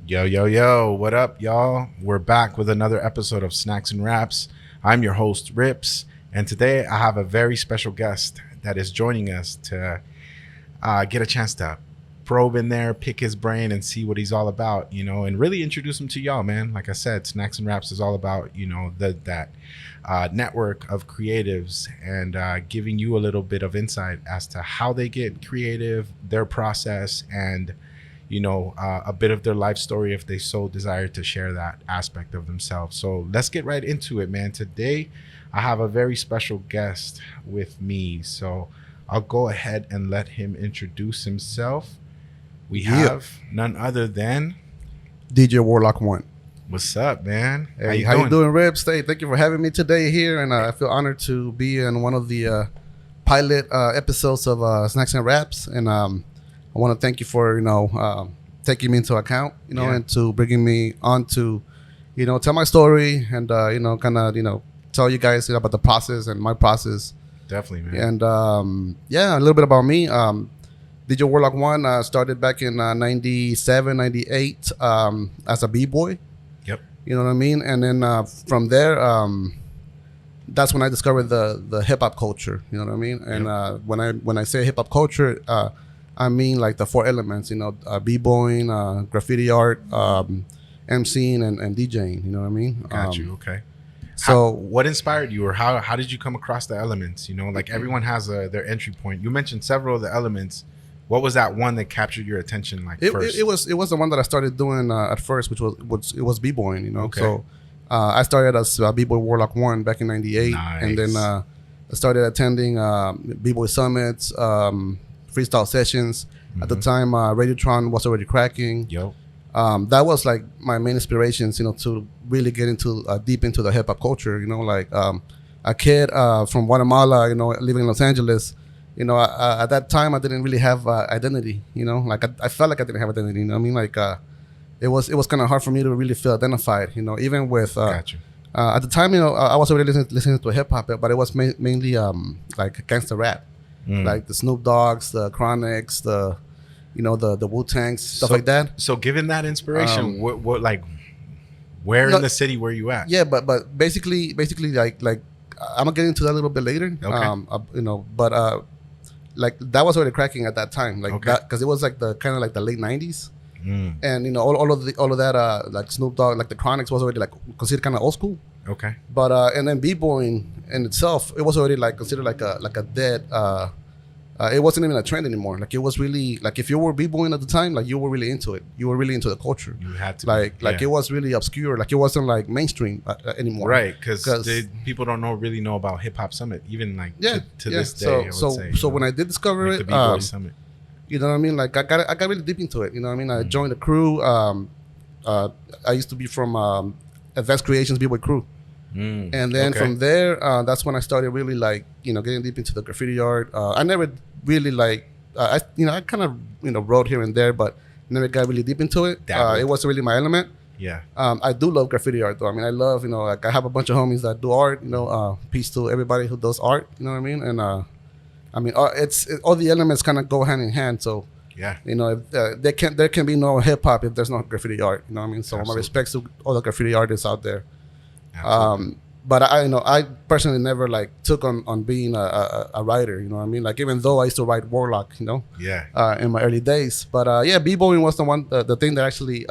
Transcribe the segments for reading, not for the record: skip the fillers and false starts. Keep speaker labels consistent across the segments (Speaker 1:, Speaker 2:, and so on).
Speaker 1: Yo, yo, yo, what up, y'all? We're back with another episode of Snacks and Raps. I'm your host, Rips, and today I have a very special guest that is joining us to get a chance to probe in there, pick his brain, and see what he's all about, and really introduce him to y'all, man. Like I said, Snacks and Raps is all about, that network of creatives and giving you a little bit of insight as to how they get creative, their process, and a bit of their life story if they so desire to share that aspect of themselves. So let's get right into it, man. Today, I have a very special guest with me. So I'll go ahead and let him introduce himself. We have none other than
Speaker 2: DJ WARLOCK ONE.
Speaker 1: What's up, man?
Speaker 2: Hey, how you doing, Rips? Hey, thank you for having me today here, and I feel honored to be in one of the pilot episodes of Snacks and Raps, and I want to thank you for taking me into account, and to bringing me on to tell my story and tell you guys about the process and my process.
Speaker 1: Definitely, man.
Speaker 2: And a little bit about me. DJ WARLOCK ONE started back in 97, 98 as a b-boy.
Speaker 1: Yep.
Speaker 2: You know what I mean? And then from there, that's when I discovered the hip hop culture. You know what I mean? And when I say hip hop culture, I mean like the four elements. B-boying, graffiti art, MCing, and DJing. You know what I mean?
Speaker 1: Got you. Okay.
Speaker 2: So
Speaker 1: what inspired you, or how did you come across the elements? Like everyone has their entry point. You mentioned several of the elements. What was that one that captured your attention? First?
Speaker 2: It was the one that I started doing at first, which was b-boying.
Speaker 1: Okay.
Speaker 2: So I started as b-boy WARLOCK ONE back in '98,
Speaker 1: Nice.
Speaker 2: and then I started attending b-boy summits, freestyle sessions. At the time, Radiotron was already cracking.
Speaker 1: Yo.
Speaker 2: That was like my main inspirations, to really get into deep into the hip hop culture. A kid from Guatemala, living in Los Angeles. At that time I didn't really have identity. I felt like I didn't have identity. It was kind of hard for me to really feel identified. Even with
Speaker 1: Gotcha.
Speaker 2: At the time, I was already listening to hip hop, but it was mainly like gangster rap, like the Snoop Dogg's, the Chronics, the Wu-Tangs, stuff like that.
Speaker 1: So given that inspiration, where in the city were you at?
Speaker 2: Yeah, but basically like I'm gonna get into that a little bit later.
Speaker 1: Okay.
Speaker 2: Like that was already cracking at that time, like
Speaker 1: Okay.
Speaker 2: that, because it was like the kind of like the late '90s, and all of that like Snoop Dogg, like the Chronics was already like considered kind of old school.
Speaker 1: Okay.
Speaker 2: But and then b-boying in itself, it was already like considered like a dead. It wasn't even a trend anymore. Like it was really like if you were b-boying at the time, like you were really into it. You were really into the culture.
Speaker 1: You had to
Speaker 2: It was really obscure. Like it wasn't like mainstream anymore.
Speaker 1: Right, because people don't really know about Hip Hop Summit, even to this day. I would say,
Speaker 2: so when I did discover
Speaker 1: like
Speaker 2: it,
Speaker 1: the B-Boy Summit.
Speaker 2: you know what I mean? Like I got really deep into it. You know what I mean? I joined the crew. I used to be from Advanced Creations B-Boy crew. And then from there, that's when I started really getting deep into the graffiti art. I never really I kind of wrote here and there, but never got really deep into it. It wasn't really my element.
Speaker 1: Yeah.
Speaker 2: I do love graffiti art though. I mean, I love I have a bunch of homies that do art. Peace to everybody who does art. You know what I mean? And it's all the elements kind of go hand in hand. So
Speaker 1: Yeah.
Speaker 2: if, there can be no hip hop if there's no graffiti art. You know what I mean? So
Speaker 1: Absolutely.
Speaker 2: my respects to all the graffiti artists out there.
Speaker 1: Absolutely.
Speaker 2: But I personally never took on being a writer. You know what I mean? Like even though I used to write Warlock,
Speaker 1: Yeah.
Speaker 2: in my early days. But b-boying was the thing that actually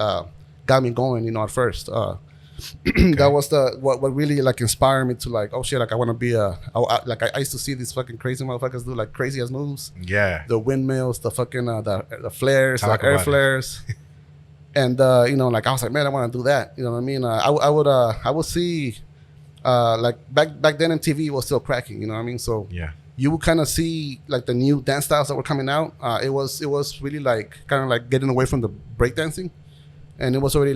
Speaker 2: got me going. At first, that was what really inspired me to oh shit, I want to be I used to see these fucking crazy motherfuckers do crazy ass moves.
Speaker 1: Yeah.
Speaker 2: The windmills, the fucking the flares,
Speaker 1: Talk
Speaker 2: the air
Speaker 1: about it.
Speaker 2: flares. And I was like, man, I want to do that. You know what I mean? I would see back then MTV was still cracking. You know what I mean? So
Speaker 1: Yeah.
Speaker 2: you would kind of see the new dance styles that were coming out. It was really kind of getting away from the breakdancing, and it was already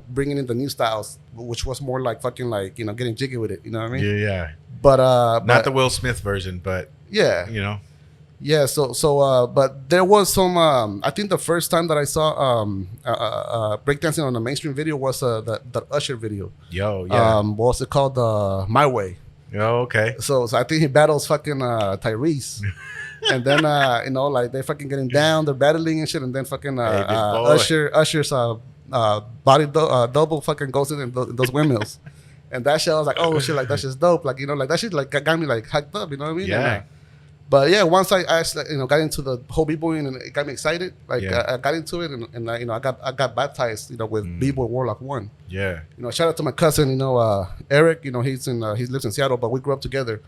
Speaker 2: bringing in the new styles, which was more fucking getting jiggy with it. You know what I mean?
Speaker 1: Yeah.
Speaker 2: But
Speaker 1: Not the Will Smith version, but
Speaker 2: yeah. Yeah, but there was some. I think the first time that I saw breakdancing on a mainstream video was the Usher video.
Speaker 1: Yo, yeah.
Speaker 2: What was it called? My Way.
Speaker 1: Oh, okay.
Speaker 2: So I think he battles fucking Tyrese, and then they fucking getting down, they're battling and shit, and then fucking Usher's double fucking goes in those windmills. And that shit, I was like, oh shit, like that shit's dope. Like, you know, like that shit like got me like hyped up, you know what I mean?
Speaker 1: Yeah.
Speaker 2: And, but yeah, once I actually, you know, got into the whole b-boying and it got me excited. Like I got into it and you know, I got baptized, you know, with B-Boy Warlock One.
Speaker 1: Yeah.
Speaker 2: You know, shout out to my cousin, you know, Eric. You know, he lives in Seattle, but we grew up together.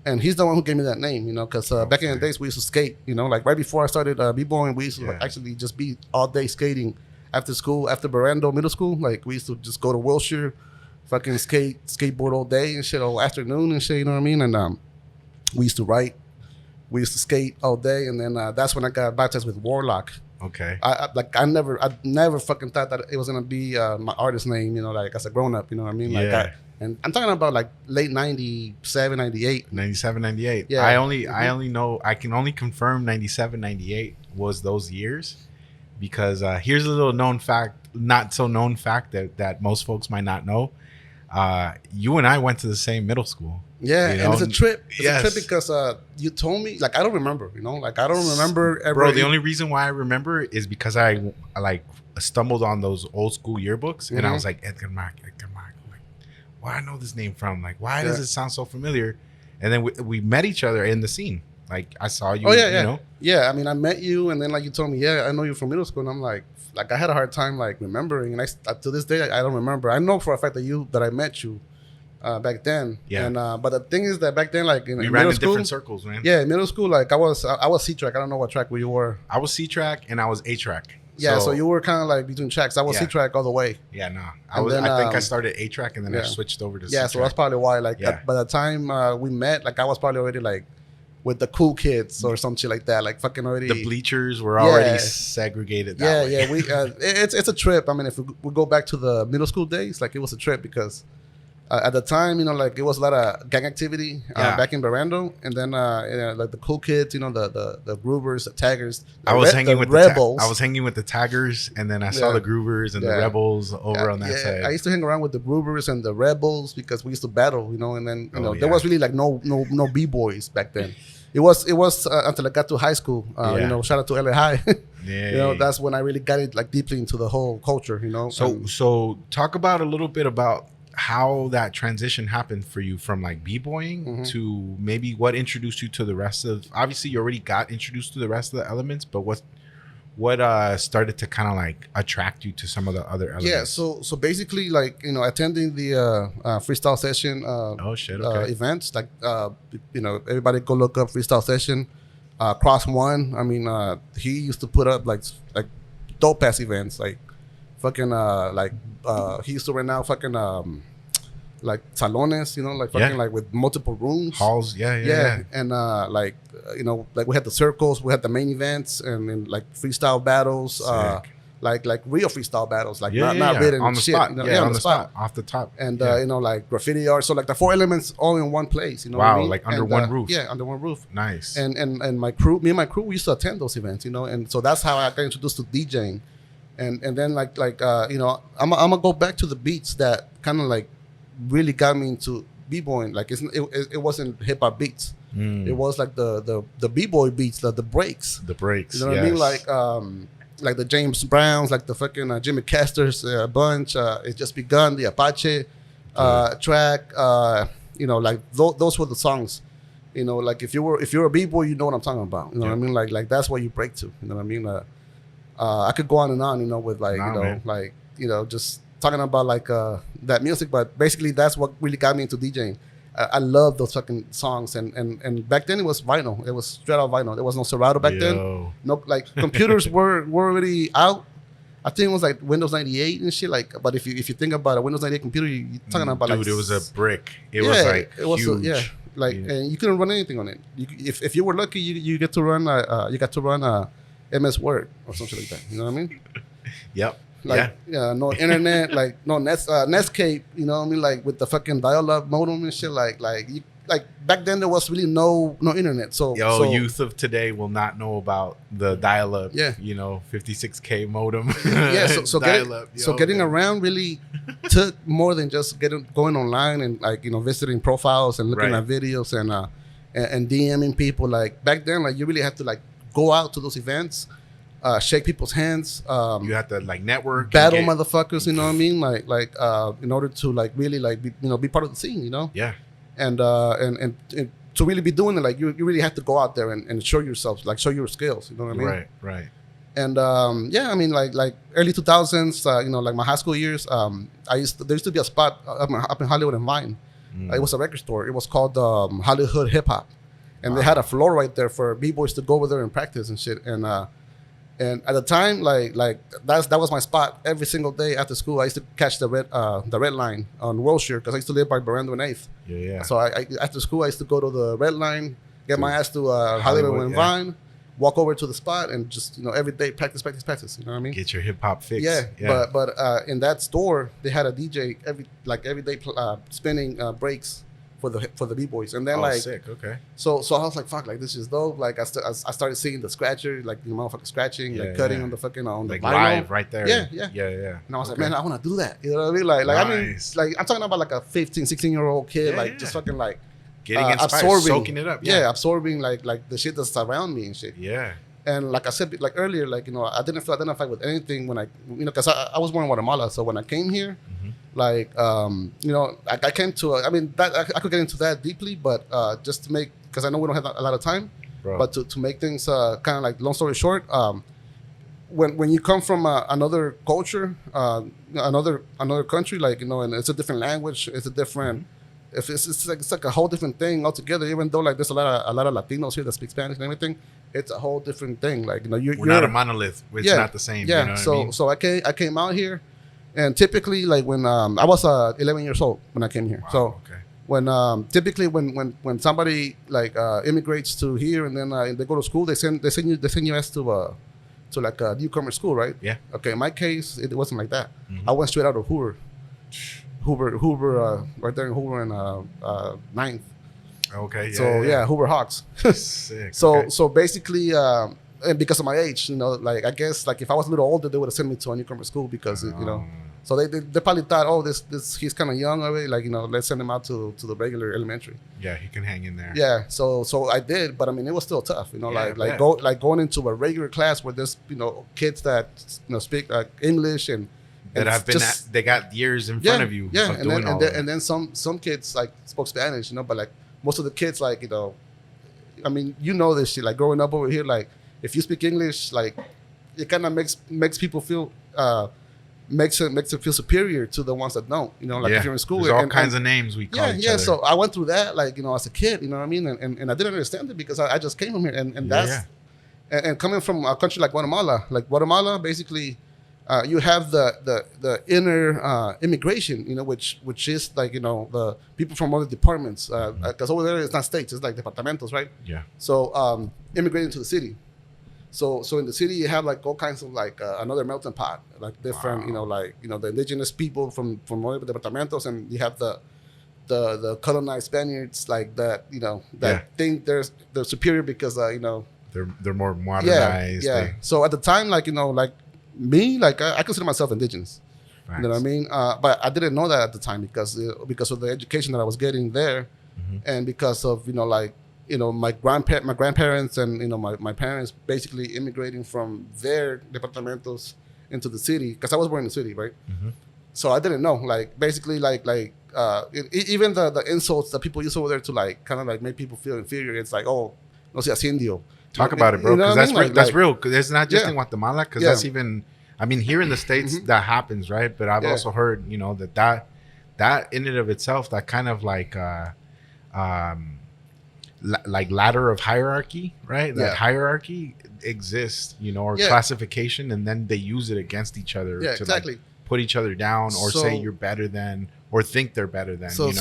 Speaker 2: And he's the one who gave me that name, you know, because back in the days we used to skate, you know, like right before I started b-boying, we used to actually just be all day skating after school, after Barrando Middle School. Like we used to just go to Wilshire, fucking skateboard all day and shit, all afternoon and shit, you know what I mean? And we used to write, we used to skate all day, and then that's when I got baptized with Warlock.
Speaker 1: Okay.
Speaker 2: I never fucking thought that it was gonna be my artist name, you know, like as a grown up, you know what I mean? Like and I'm talking about like late 97, 98.
Speaker 1: 97, 98.
Speaker 2: Yeah.
Speaker 1: I only know, I can only confirm 97, 98 was those years, because here's a little known fact, not so known fact that most folks might not know. You and I went to the same middle school.
Speaker 2: Yeah,
Speaker 1: you know?
Speaker 2: and it's a trip. It's
Speaker 1: yes.
Speaker 2: a trip because you told me, like, I don't remember, you know, like I don't remember ever.
Speaker 1: Bro, the only reason why I remember is because I like stumbled on those old school yearbooks, and I was like, Edgar Mack. Like, where I know this name from? Like, why does it sound so familiar? And then we met each other in the scene. Like, I saw you.
Speaker 2: Oh yeah,
Speaker 1: you know?
Speaker 2: Yeah. I mean, I met you, and then like you told me, yeah, I know you from middle school, and I'm like I had a hard time like remembering, and I to this day I don't remember. I know for a fact that I met you. Back then, and but the thing is that back then, like in
Speaker 1: ran in
Speaker 2: school,
Speaker 1: different circles, man.
Speaker 2: Yeah, in middle school, like I was C-track. I don't know what track you were.
Speaker 1: I was C-track and I was A-track.
Speaker 2: Yeah, so you were kind of like between tracks. I was C-track all the way.
Speaker 1: Yeah, no, I think I started A-track and then I switched over to C-track.
Speaker 2: So that's probably why. Like by the time we met, like I was probably already like with the cool kids or some shit like that. Like fucking already.
Speaker 1: The bleachers were already segregated. That way.
Speaker 2: We it's a trip. I mean, if we go back to the middle school days, like it was a trip because. At the time, you know, like it was a lot of gang activity back in Barrando, and then like the cool kids, you know, the groovers, the taggers.
Speaker 1: I was hanging with
Speaker 2: rebels.
Speaker 1: I was hanging with the taggers, and then I saw the groovers and the rebels over on that side.
Speaker 2: I used to hang around with the groovers and the rebels because we used to battle, you know, and then there was really like no b-boys back then. It was until I got to high school. You know, shout out to LA High. You know, that's when I really got it like deeply into the whole culture. You know,
Speaker 1: so talk about a little bit about how that transition happened for you from like b-boying to maybe what introduced you to the rest of. Obviously, you already got introduced to the rest of the elements, but what started to kind of like attract you to some of the other elements?
Speaker 2: Yeah, so basically, like, you know, attending the freestyle session events, like you know, everybody go look up freestyle session. Cross One, I mean, he used to put up like dope ass events, like fucking he used to rent out fucking like salones, you know, like fucking like with multiple rooms,
Speaker 1: halls,
Speaker 2: and like you know, like we had the circles, we had the main events, and then like freestyle battles, like real freestyle battles, like not written
Speaker 1: on the
Speaker 2: shit,
Speaker 1: spot,
Speaker 2: you know,
Speaker 1: on the spot, off the top,
Speaker 2: and you know, like graffiti art, so like the four elements all in one place, you know.
Speaker 1: Wow,
Speaker 2: what I mean?
Speaker 1: like under one roof.
Speaker 2: Yeah, under one roof.
Speaker 1: Nice.
Speaker 2: And my crew, me and my crew, we used to attend those events, you know, and so that's how I got introduced to DJing. And then like you know, I'm gonna go back to the beats that kind of like really got me into b-boying. Like it wasn't hip hop beats. It was like the b-boy beats, the breaks.
Speaker 1: The breaks.
Speaker 2: You know what I mean? Like the James Browns, like the fucking Jimmy Castor's bunch. It's Just Begun, the Apache track. You know, like those were the songs. You know, like if you're a b-boy, you know what I'm talking about. You know what I mean? Like that's what you break to. You know what I mean? I could go on and on, you know, with like, like, you know, just talking about like that music, but basically that's what really got me into DJing. I love those fucking songs, and back then it was vinyl. It was straight out vinyl. There was no Serato back then. No, like computers were already out. I think it was like Windows 98 and shit. Like, but if you think about a Windows 98 computer, you're talking about
Speaker 1: it was a brick. It was like huge.
Speaker 2: Like, and you couldn't run anything on it. If you were lucky, you get to run MS Word or something like that. You know what I mean?
Speaker 1: Yep.
Speaker 2: Like, no internet, like no Netscape. You know what I mean? Like with the fucking dial-up modem and shit. Like back then there was really no internet. So
Speaker 1: youth of today will not know about the dial-up. Yeah. You know, 56K modem.
Speaker 2: Getting around really took more than just going online and like, you know, visiting profiles and looking at videos and DMing people. Like back then, like you really had to like go out to those events. shake people's hands.
Speaker 1: You have to like network,
Speaker 2: battle motherfuckers. You know what I mean? Like in order to like really like be part of the scene. You know?
Speaker 1: Yeah.
Speaker 2: And to really be doing it, like you really have to go out there and show yourself, like show your skills. You know what I mean?
Speaker 1: Right.
Speaker 2: And yeah, I mean, like early 2000s, like my high school years, there used to be a spot up in Hollywood and Vine. It was a record store. It was called Hollywood Hip Hop, and they had a floor right there for b-boys to go over there and practice and shit. And at the time, like that was my spot. Every single day after school, I used to catch the red line on Wilshire because I used to live by Barrando and 8th.
Speaker 1: Yeah.
Speaker 2: So I after school, I used to go to the red line, get my ass to Hollywood and Vine. Walk over to the spot and just every day practice. You know what I mean?
Speaker 1: Get your hip hop fix.
Speaker 2: Yeah. But in that store they had a DJ every day spinning breaks for the b-boys, and then
Speaker 1: sick. Okay.
Speaker 2: So I was like, fuck, like this is dope. Like I started seeing the scratcher, like motherfucking scratching, cutting on the fucking on
Speaker 1: like
Speaker 2: the vinyl.
Speaker 1: live right there.
Speaker 2: Yeah. And I was like, man, I want to do that. You know what I mean? Like nice. I mean, like I'm talking about like a 15, 16-year-old kid, just fucking like.
Speaker 1: Getting inspired,
Speaker 2: absorbing,
Speaker 1: soaking it up.
Speaker 2: Yeah, absorbing like the shit that's around me and shit.
Speaker 1: Yeah.
Speaker 2: And like I said, like earlier, like I didn't feel identified with anything when I, because I was born in Guatemala. So when I came here, like I came to. I mean, that I could get into that deeply, but just to make, because I know we don't have a lot of time, but to make things kind of like long story short, when you come from another culture, another country, like and it's a different language, it's a different. If it's like a whole different thing altogether. Even though like there's a lot of Latinos here that speak Spanish and everything, it's a whole different thing. Like you're
Speaker 1: not a monolith. It's not the same.
Speaker 2: Yeah.
Speaker 1: You know what I mean?
Speaker 2: So I came out here, and typically like when I was 11 years old when I came here.
Speaker 1: Wow,
Speaker 2: so
Speaker 1: okay.
Speaker 2: when typically when somebody like immigrates to here and then they go to school, they send you as to like a newcomer school, right?
Speaker 1: Yeah.
Speaker 2: Okay. In my case, it wasn't like that. I went straight out of Hoover, right there in Hoover and 9th.
Speaker 1: Okay.
Speaker 2: So Hoover Hawks.
Speaker 1: Sick.
Speaker 2: So basically, and because of my age, like I guess like if I was a little older, they would have sent me to a newcomer school because So they probably thought, oh, this he's kind of young already, like let's send him out to the regular elementary.
Speaker 1: Yeah, he can hang in there.
Speaker 2: Yeah. So I did, but I mean it was still tough, going into a regular class where there's kids that speak English and.
Speaker 1: That have been they got years in front of you.
Speaker 2: Yeah, and then some kids like spoke Spanish, but like most of the kids like I mean this shit, like growing up over here, like if you speak English, like it kind of makes people feel makes it feel superior to the ones that don't, if you're in school.
Speaker 1: There's all kinds of names we call each other.
Speaker 2: So I went through that like as a kid, you know what I mean, and I didn't understand it because I just came from here, and that's and coming from a country like Guatemala, basically. You have the inner immigration, which is like the people from other departments, because over there it's not states, it's like departamentos, right?
Speaker 1: Yeah.
Speaker 2: So immigrating to the city. So in the city you have like all kinds of like another melting pot, like different, the indigenous people from other departamentos, and you have the colonized Spaniards like that, that think they're superior because
Speaker 1: they're more modernized.
Speaker 2: Yeah. So at the time, like me, like I consider myself indigenous. Facts. You know what I mean? But I didn't know that at the time because of the education that I was getting there, and because of my grandparents and my parents basically immigrating from their departamentos into the city, because I was born in the city, right? So I didn't know, like basically even the insults that people use over there to like kind of like make people feel inferior. It's like, oh, no seas indio.
Speaker 1: Talk about it, bro, because that's real. Because it's not just in Guatemala. Because that's even, I mean, here in the States that happens, right? But I've also heard, that in and of itself, that kind of like ladder of hierarchy, right? That hierarchy exists, or classification, and then they use it against each other to like put each other down or say you're better than. Or think they're better than. So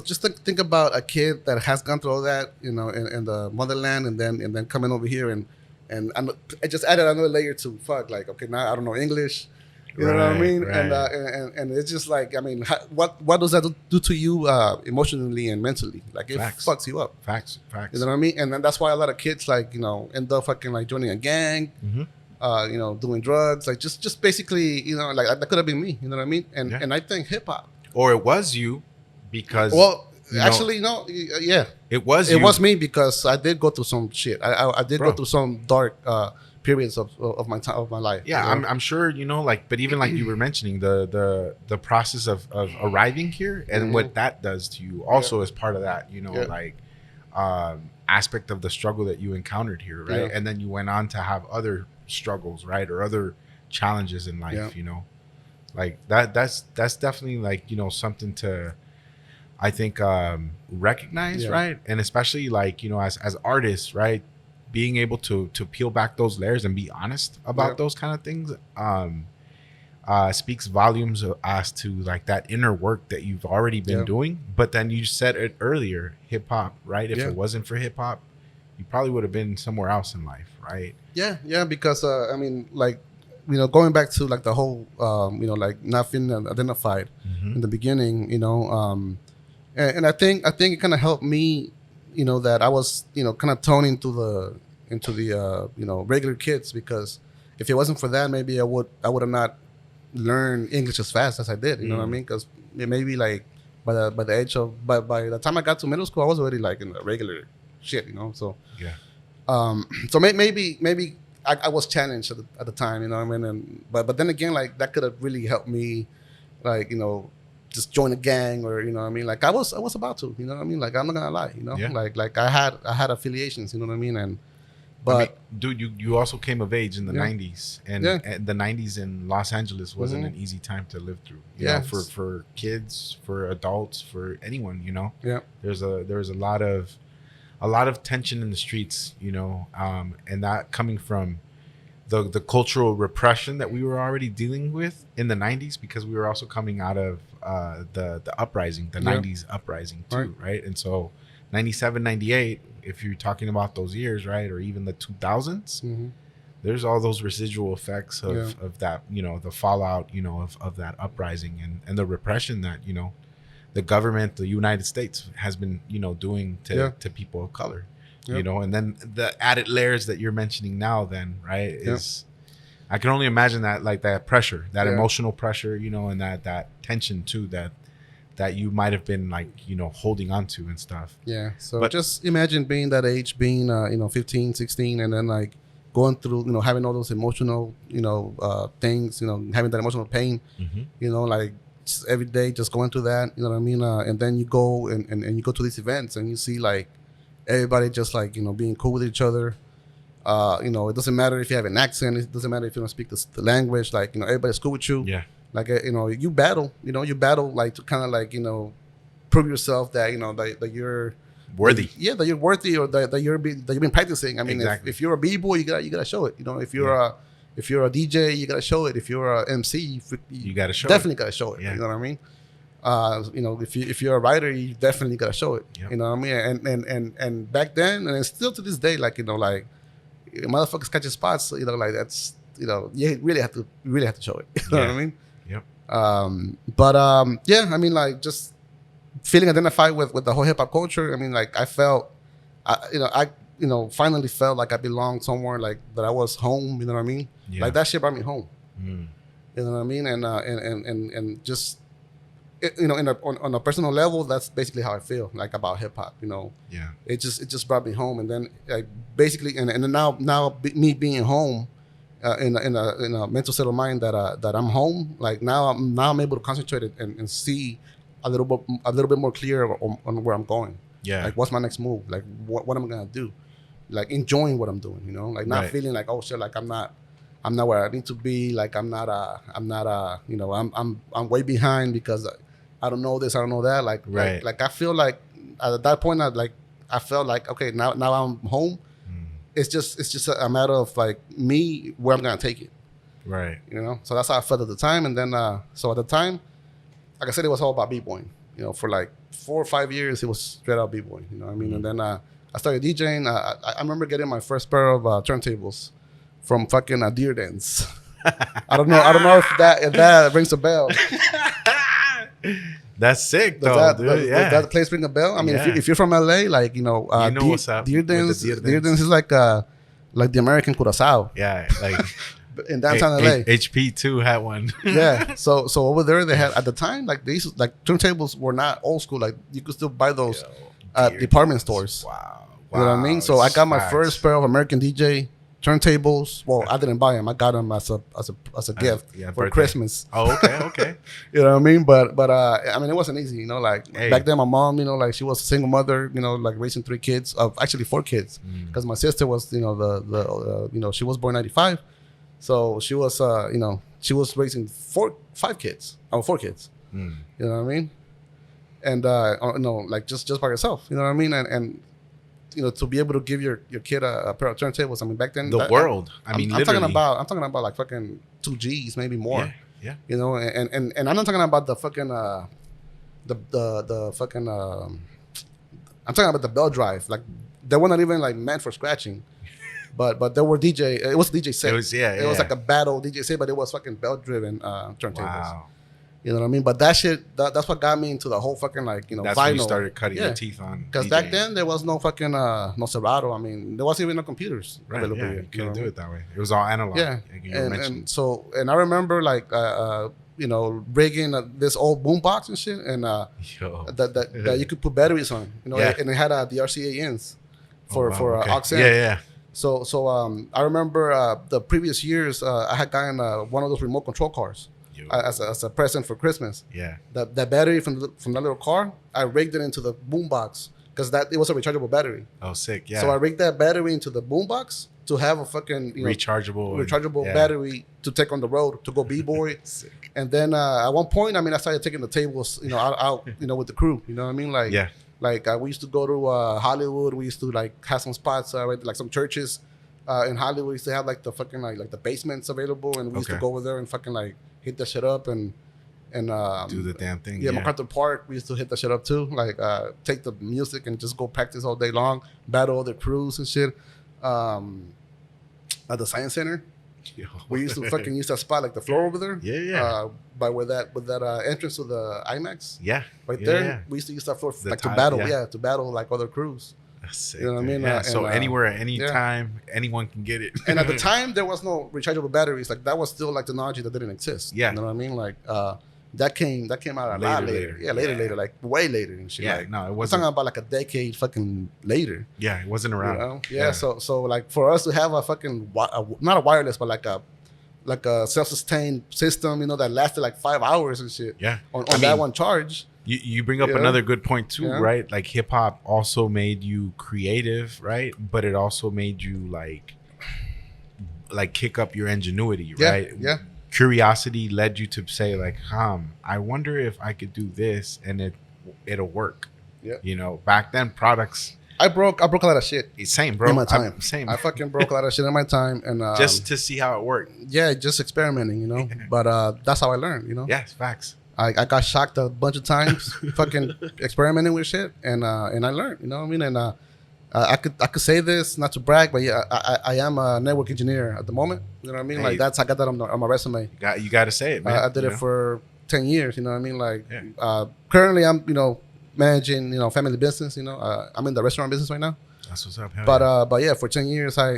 Speaker 1: just think about a kid that has gone through all that, in the motherland, and then coming over here and I just added another layer to like, okay, now I don't know English, you know what I mean, right. and it's just like, I mean, what does that do to you emotionally and mentally? Like it fucks you up. Facts.
Speaker 2: You know what I mean? And then that's why a lot of kids like end up fucking like joining a gang. Doing drugs, like just basically, like that could have been me. You know what I mean? And I think hip hop.
Speaker 1: Or it was you, because
Speaker 2: actually no, yeah,
Speaker 1: it was
Speaker 2: me because I did go through some shit. I did go through some dark periods of my time of my life.
Speaker 1: Yeah,
Speaker 2: you know?
Speaker 1: I'm sure, like, but even like you were mentioning the process of arriving here and what that does to you also is part of that, like aspect of the struggle that you encountered here, right? And then you went on to have other struggles, right, or other challenges in life, like that's definitely like something to, I think, recognize, right? And especially like as artists, right, being able to peel back those layers and be honest about those kind of things speaks volumes as to like that inner work that you've already been doing. But then you said it earlier, hip hop, right? If it wasn't for hip hop, you probably would have been somewhere else in life, right?
Speaker 2: Yeah, because I mean, like, going back to like the whole like not feeling identified in the beginning, and I think it kind of helped me, that I was kind of thrown into the regular kids, because if it wasn't for that, maybe I would have not learned English as fast as I did. You know what I mean? Because maybe like by the time I got to middle school, I was already like in the regular shit. So so maybe I was challenged at the time. You know what I mean? But then again, like that could have really helped me, like just join a gang, or what I mean, like I was about to, what I mean, like I'm not gonna lie, like I had affiliations, what I mean, and but
Speaker 1: I mean, dude, you also came of age in the 90s, and the 90s in Los Angeles wasn't an easy time to live through, you know, for kids, for adults, for anyone, there's a lot of tension in the streets, and that coming from the cultural repression that we were already dealing with in the 90s, because we were also coming out of the uprising, the 90s uprising too, right? And so 97, 98, if you're talking about those years, right, or even the 2000s, there's all those residual effects of that, the fallout, of that uprising and the repression that, the government, the United States has been, doing to people of color. And then the added layers that you're mentioning now, then, right, is I can only imagine that, like that pressure, that emotional pressure, and that tension too, that you might have been like, holding on to and stuff. Yeah.
Speaker 2: So but just imagine being that age, being 15, 16, and then like going through, having all those emotional, things, having that emotional pain, like just every day, just going through that, you know what I mean? And then you go and you go to these events and you see like everybody just like, being cool with each other. It doesn't matter if you have an accent. It doesn't matter if you don't speak the language. Like, everybody's cool with you. Yeah. Like, you battle. You battle like to kind of like, prove yourself that that you're
Speaker 1: worthy.
Speaker 2: Yeah, that you're worthy, or that you've been practicing. I mean, exactly. If you're a b-boy, you gotta show it. If you're a DJ, you gotta show it. If you're a MC,
Speaker 1: you gotta show
Speaker 2: definitely gotta show it. Yeah. You know what I mean? If you're a writer, you definitely gotta show it. Yep. You know what I mean? And back then, and still to this day, like like motherfuckers catching spots. Like that's you really have to show it. You know what I mean?
Speaker 1: Yep.
Speaker 2: I mean, like just feeling identified with the whole hip hop culture. I mean, like I felt, I finally felt like I belonged somewhere, like that I was home. You know what I mean? Yeah. Like that shit brought me home. You know what I mean? And just. On a personal level, that's basically how I feel like about hip hop. Yeah. It just brought me home, and then like basically, and now me being home, in a mental state of mind that I'm home. Like now I'm able to concentrate and see a little bit more clear on where I'm going. Yeah. Like what's my next move? Like what am I gonna do? Like enjoying what I'm doing. Like not feeling like, oh shit, like I'm not where I need to be. Like I'm way behind because I don't know this, I don't know that. Like I feel like at that point, I felt like, okay, now I'm home. It's just a matter of like me, where I'm gonna take it. Right. So that's how I felt at the time. And then so at the time, like I said, it was all about b-boying. For like 4 or 5 years, it was straight out b-boying. You know what I mean? And then I started DJing. I remember getting my first pair of turntables from fucking Deer Dance. I don't know if that rings a bell.
Speaker 1: That's sick, though, dude.
Speaker 2: Does that place ring a bell? I mean, if you're from LA, like
Speaker 1: what's up.
Speaker 2: Deer Dance is like the American Curaçao.
Speaker 1: Yeah, like
Speaker 2: in downtown LA.
Speaker 1: HP 2 had one.
Speaker 2: Yeah, so over there they had, at the time, like these like turntables were not old school. Like you could still buy those at department stores.
Speaker 1: Wow.
Speaker 2: You know what I mean? So I got my first pair of American DJ turntables. Well, I didn't buy them. I got them as a gift for
Speaker 1: birthday.
Speaker 2: Christmas.
Speaker 1: Oh, okay.
Speaker 2: You know what I mean? But I mean, it wasn't easy. You know, like
Speaker 1: Hey.
Speaker 2: back then, my mom, you know, like she was a single mother. You know, like raising 3 kids. Actually 4 kids, because my sister was, you know, the you know, she was born 95, so she was you know, she was raising 4 kids. Oh, 4 kids. You know what I mean? And you know, like just by herself. You know what I mean? And you know, to be able to give your kid a pair of turntables. I mean, back then,
Speaker 1: I mean,
Speaker 2: I'm
Speaker 1: literally.
Speaker 2: I'm talking about like fucking 2 G's, maybe more.
Speaker 1: Yeah.
Speaker 2: You know, and I'm not talking about the fucking the fucking I'm talking about the belt drive. Like they were not even like meant for scratching. But there were DJ. It was DJ set. It was like a battle DJ set, but it was fucking belt driven turntables.
Speaker 1: Wow.
Speaker 2: You know what I mean? But that shit, that's what got me into the whole fucking, like, you know,
Speaker 1: that's
Speaker 2: vinyl.
Speaker 1: when you started cutting your teeth on.
Speaker 2: Because back then there was no fucking no Serato. I mean, there wasn't even no computers available.
Speaker 1: Yeah,
Speaker 2: yet,
Speaker 1: you couldn't do it that way. It was all analog.
Speaker 2: Yeah,
Speaker 1: like
Speaker 2: and I remember like you know, rigging this old boombox and shit, and that you could put batteries on. You know, and it had the RCA ins for aux in.
Speaker 1: Yeah.
Speaker 2: So I remember the previous years I had gotten one of those remote control cars. As a present for Christmas.
Speaker 1: Yeah.
Speaker 2: That battery from that little car, I rigged it into the boombox because it was a rechargeable battery.
Speaker 1: Oh, sick! Yeah.
Speaker 2: So I rigged that battery into the boombox to have a fucking rechargeable battery to take on the road to go b-boy. And then at one point, I mean, I started taking the tables, you know, out you know, with the crew. You know what I mean? Like, like we used to go to Hollywood. We used to like have some spots, like some churches in Hollywood. We used to have like the fucking like the basements available, and we used to go over there and fucking like hit that shit up and
Speaker 1: do the damn thing.
Speaker 2: Yeah, MacArthur Park, we used to hit that shit up too. Like take the music and just go practice all day long, battle other crews and shit. At the Science Center, we used to fucking use that spot, like the floor over there. By where that entrance to the IMAX. Right there. We used to use that floor like to battle. To battle like other crews.
Speaker 1: Sick,
Speaker 2: you know what I mean?
Speaker 1: Yeah. So anywhere, at any time, anyone can get it.
Speaker 2: And at the time, there was no rechargeable batteries. Like that was still like technology that didn't exist.
Speaker 1: Yeah,
Speaker 2: you know what I mean? Like that came out a lot later. Yeah, later, like way later and shit.
Speaker 1: Yeah,
Speaker 2: like,
Speaker 1: no, it wasn't.
Speaker 2: I'm talking about like a decade fucking later.
Speaker 1: Yeah, it wasn't around.
Speaker 2: You know? Yeah. So like for us to have a fucking not a wireless, but like a self-sustained system, you know, that lasted like 5 hours and shit.
Speaker 1: Yeah,
Speaker 2: on that one charge.
Speaker 1: You bring up another good point too, right? Like hip hop also made you creative, right? But it also made you like kick up your ingenuity, right?
Speaker 2: Yeah.
Speaker 1: Curiosity led you to say like, I wonder if I could do this and it'll work.
Speaker 2: Yeah.
Speaker 1: You know, back then products.
Speaker 2: I broke a lot of shit.
Speaker 1: Same, bro.
Speaker 2: In my time.
Speaker 1: Same.
Speaker 2: I fucking broke a lot of shit in my time, and
Speaker 1: just to see how it worked.
Speaker 2: Yeah, just experimenting, you know. But that's how I learned, you know.
Speaker 1: Yeah, it's facts.
Speaker 2: I got shocked a bunch of times, fucking experimenting with shit, and I learned, you know what I mean. And I could say this, not to brag, but yeah, I am a network engineer at the moment. You know what I mean? Hey, like I got that on my resume.
Speaker 1: You got to say it, man.
Speaker 2: I did it for 10 years. You know what I mean? Like currently, I'm managing family business. I'm in the restaurant business right now.
Speaker 1: That's what's up.
Speaker 2: But yeah, for 10 years I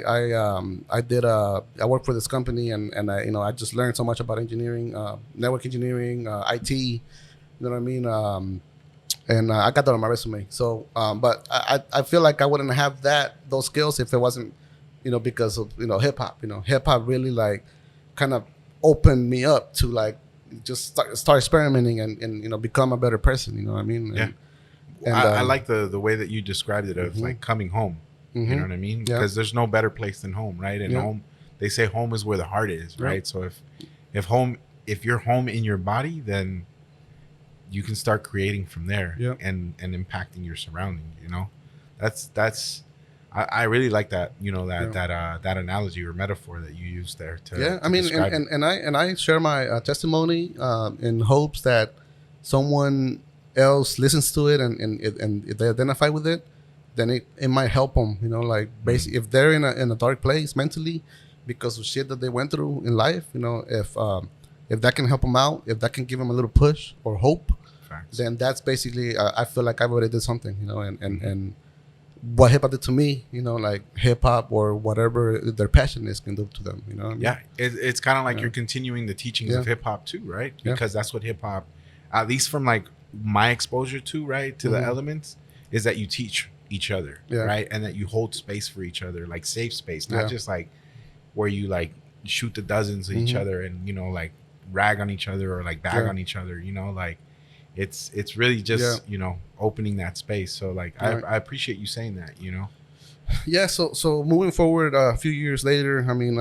Speaker 2: worked for this company, and I just learned so much about engineering, network engineering, IT. You know what I mean? And I got that on my resume. So, but I feel like I wouldn't have those skills if it wasn't, because of hip hop. Hip hop really like kind of opened me up to like just start experimenting and become a better person. You know what I mean?
Speaker 1: Yeah. And I like the way that you described it of like coming home. You know what I mean? Because there's no better place than home, right? And home, they say home is where the heart is, right? So if you're home in your body, then you can start creating from there and impacting your surroundings. That's I really like that. That analogy or metaphor that you used there.
Speaker 2: I mean, and I share my testimony in hopes that someone else listens to it and if they identify with it, then it might help them. Like basically, if they're in a dark place mentally because of shit that they went through in life, if that can help them out, if that can give them a little push or hope, then that's basically I feel like I've already did something. And what hip hop did to me, like hip hop or whatever their passion is can do to them. You know what I mean?
Speaker 1: Yeah, it's kind of like you're continuing the teachings of hip hop too, right? Because that's what hip hop, at least from like my exposure to the elements, is that you teach each other, right? And that you hold space for each other, like safe space, not just like where you like shoot the dozens of each other and, you know, like rag on each other or like bag on each other, you know, like it's really just, you know, opening that space. So like, I appreciate you saying that, you know?
Speaker 2: Yeah. So moving forward, a few years later, I mean,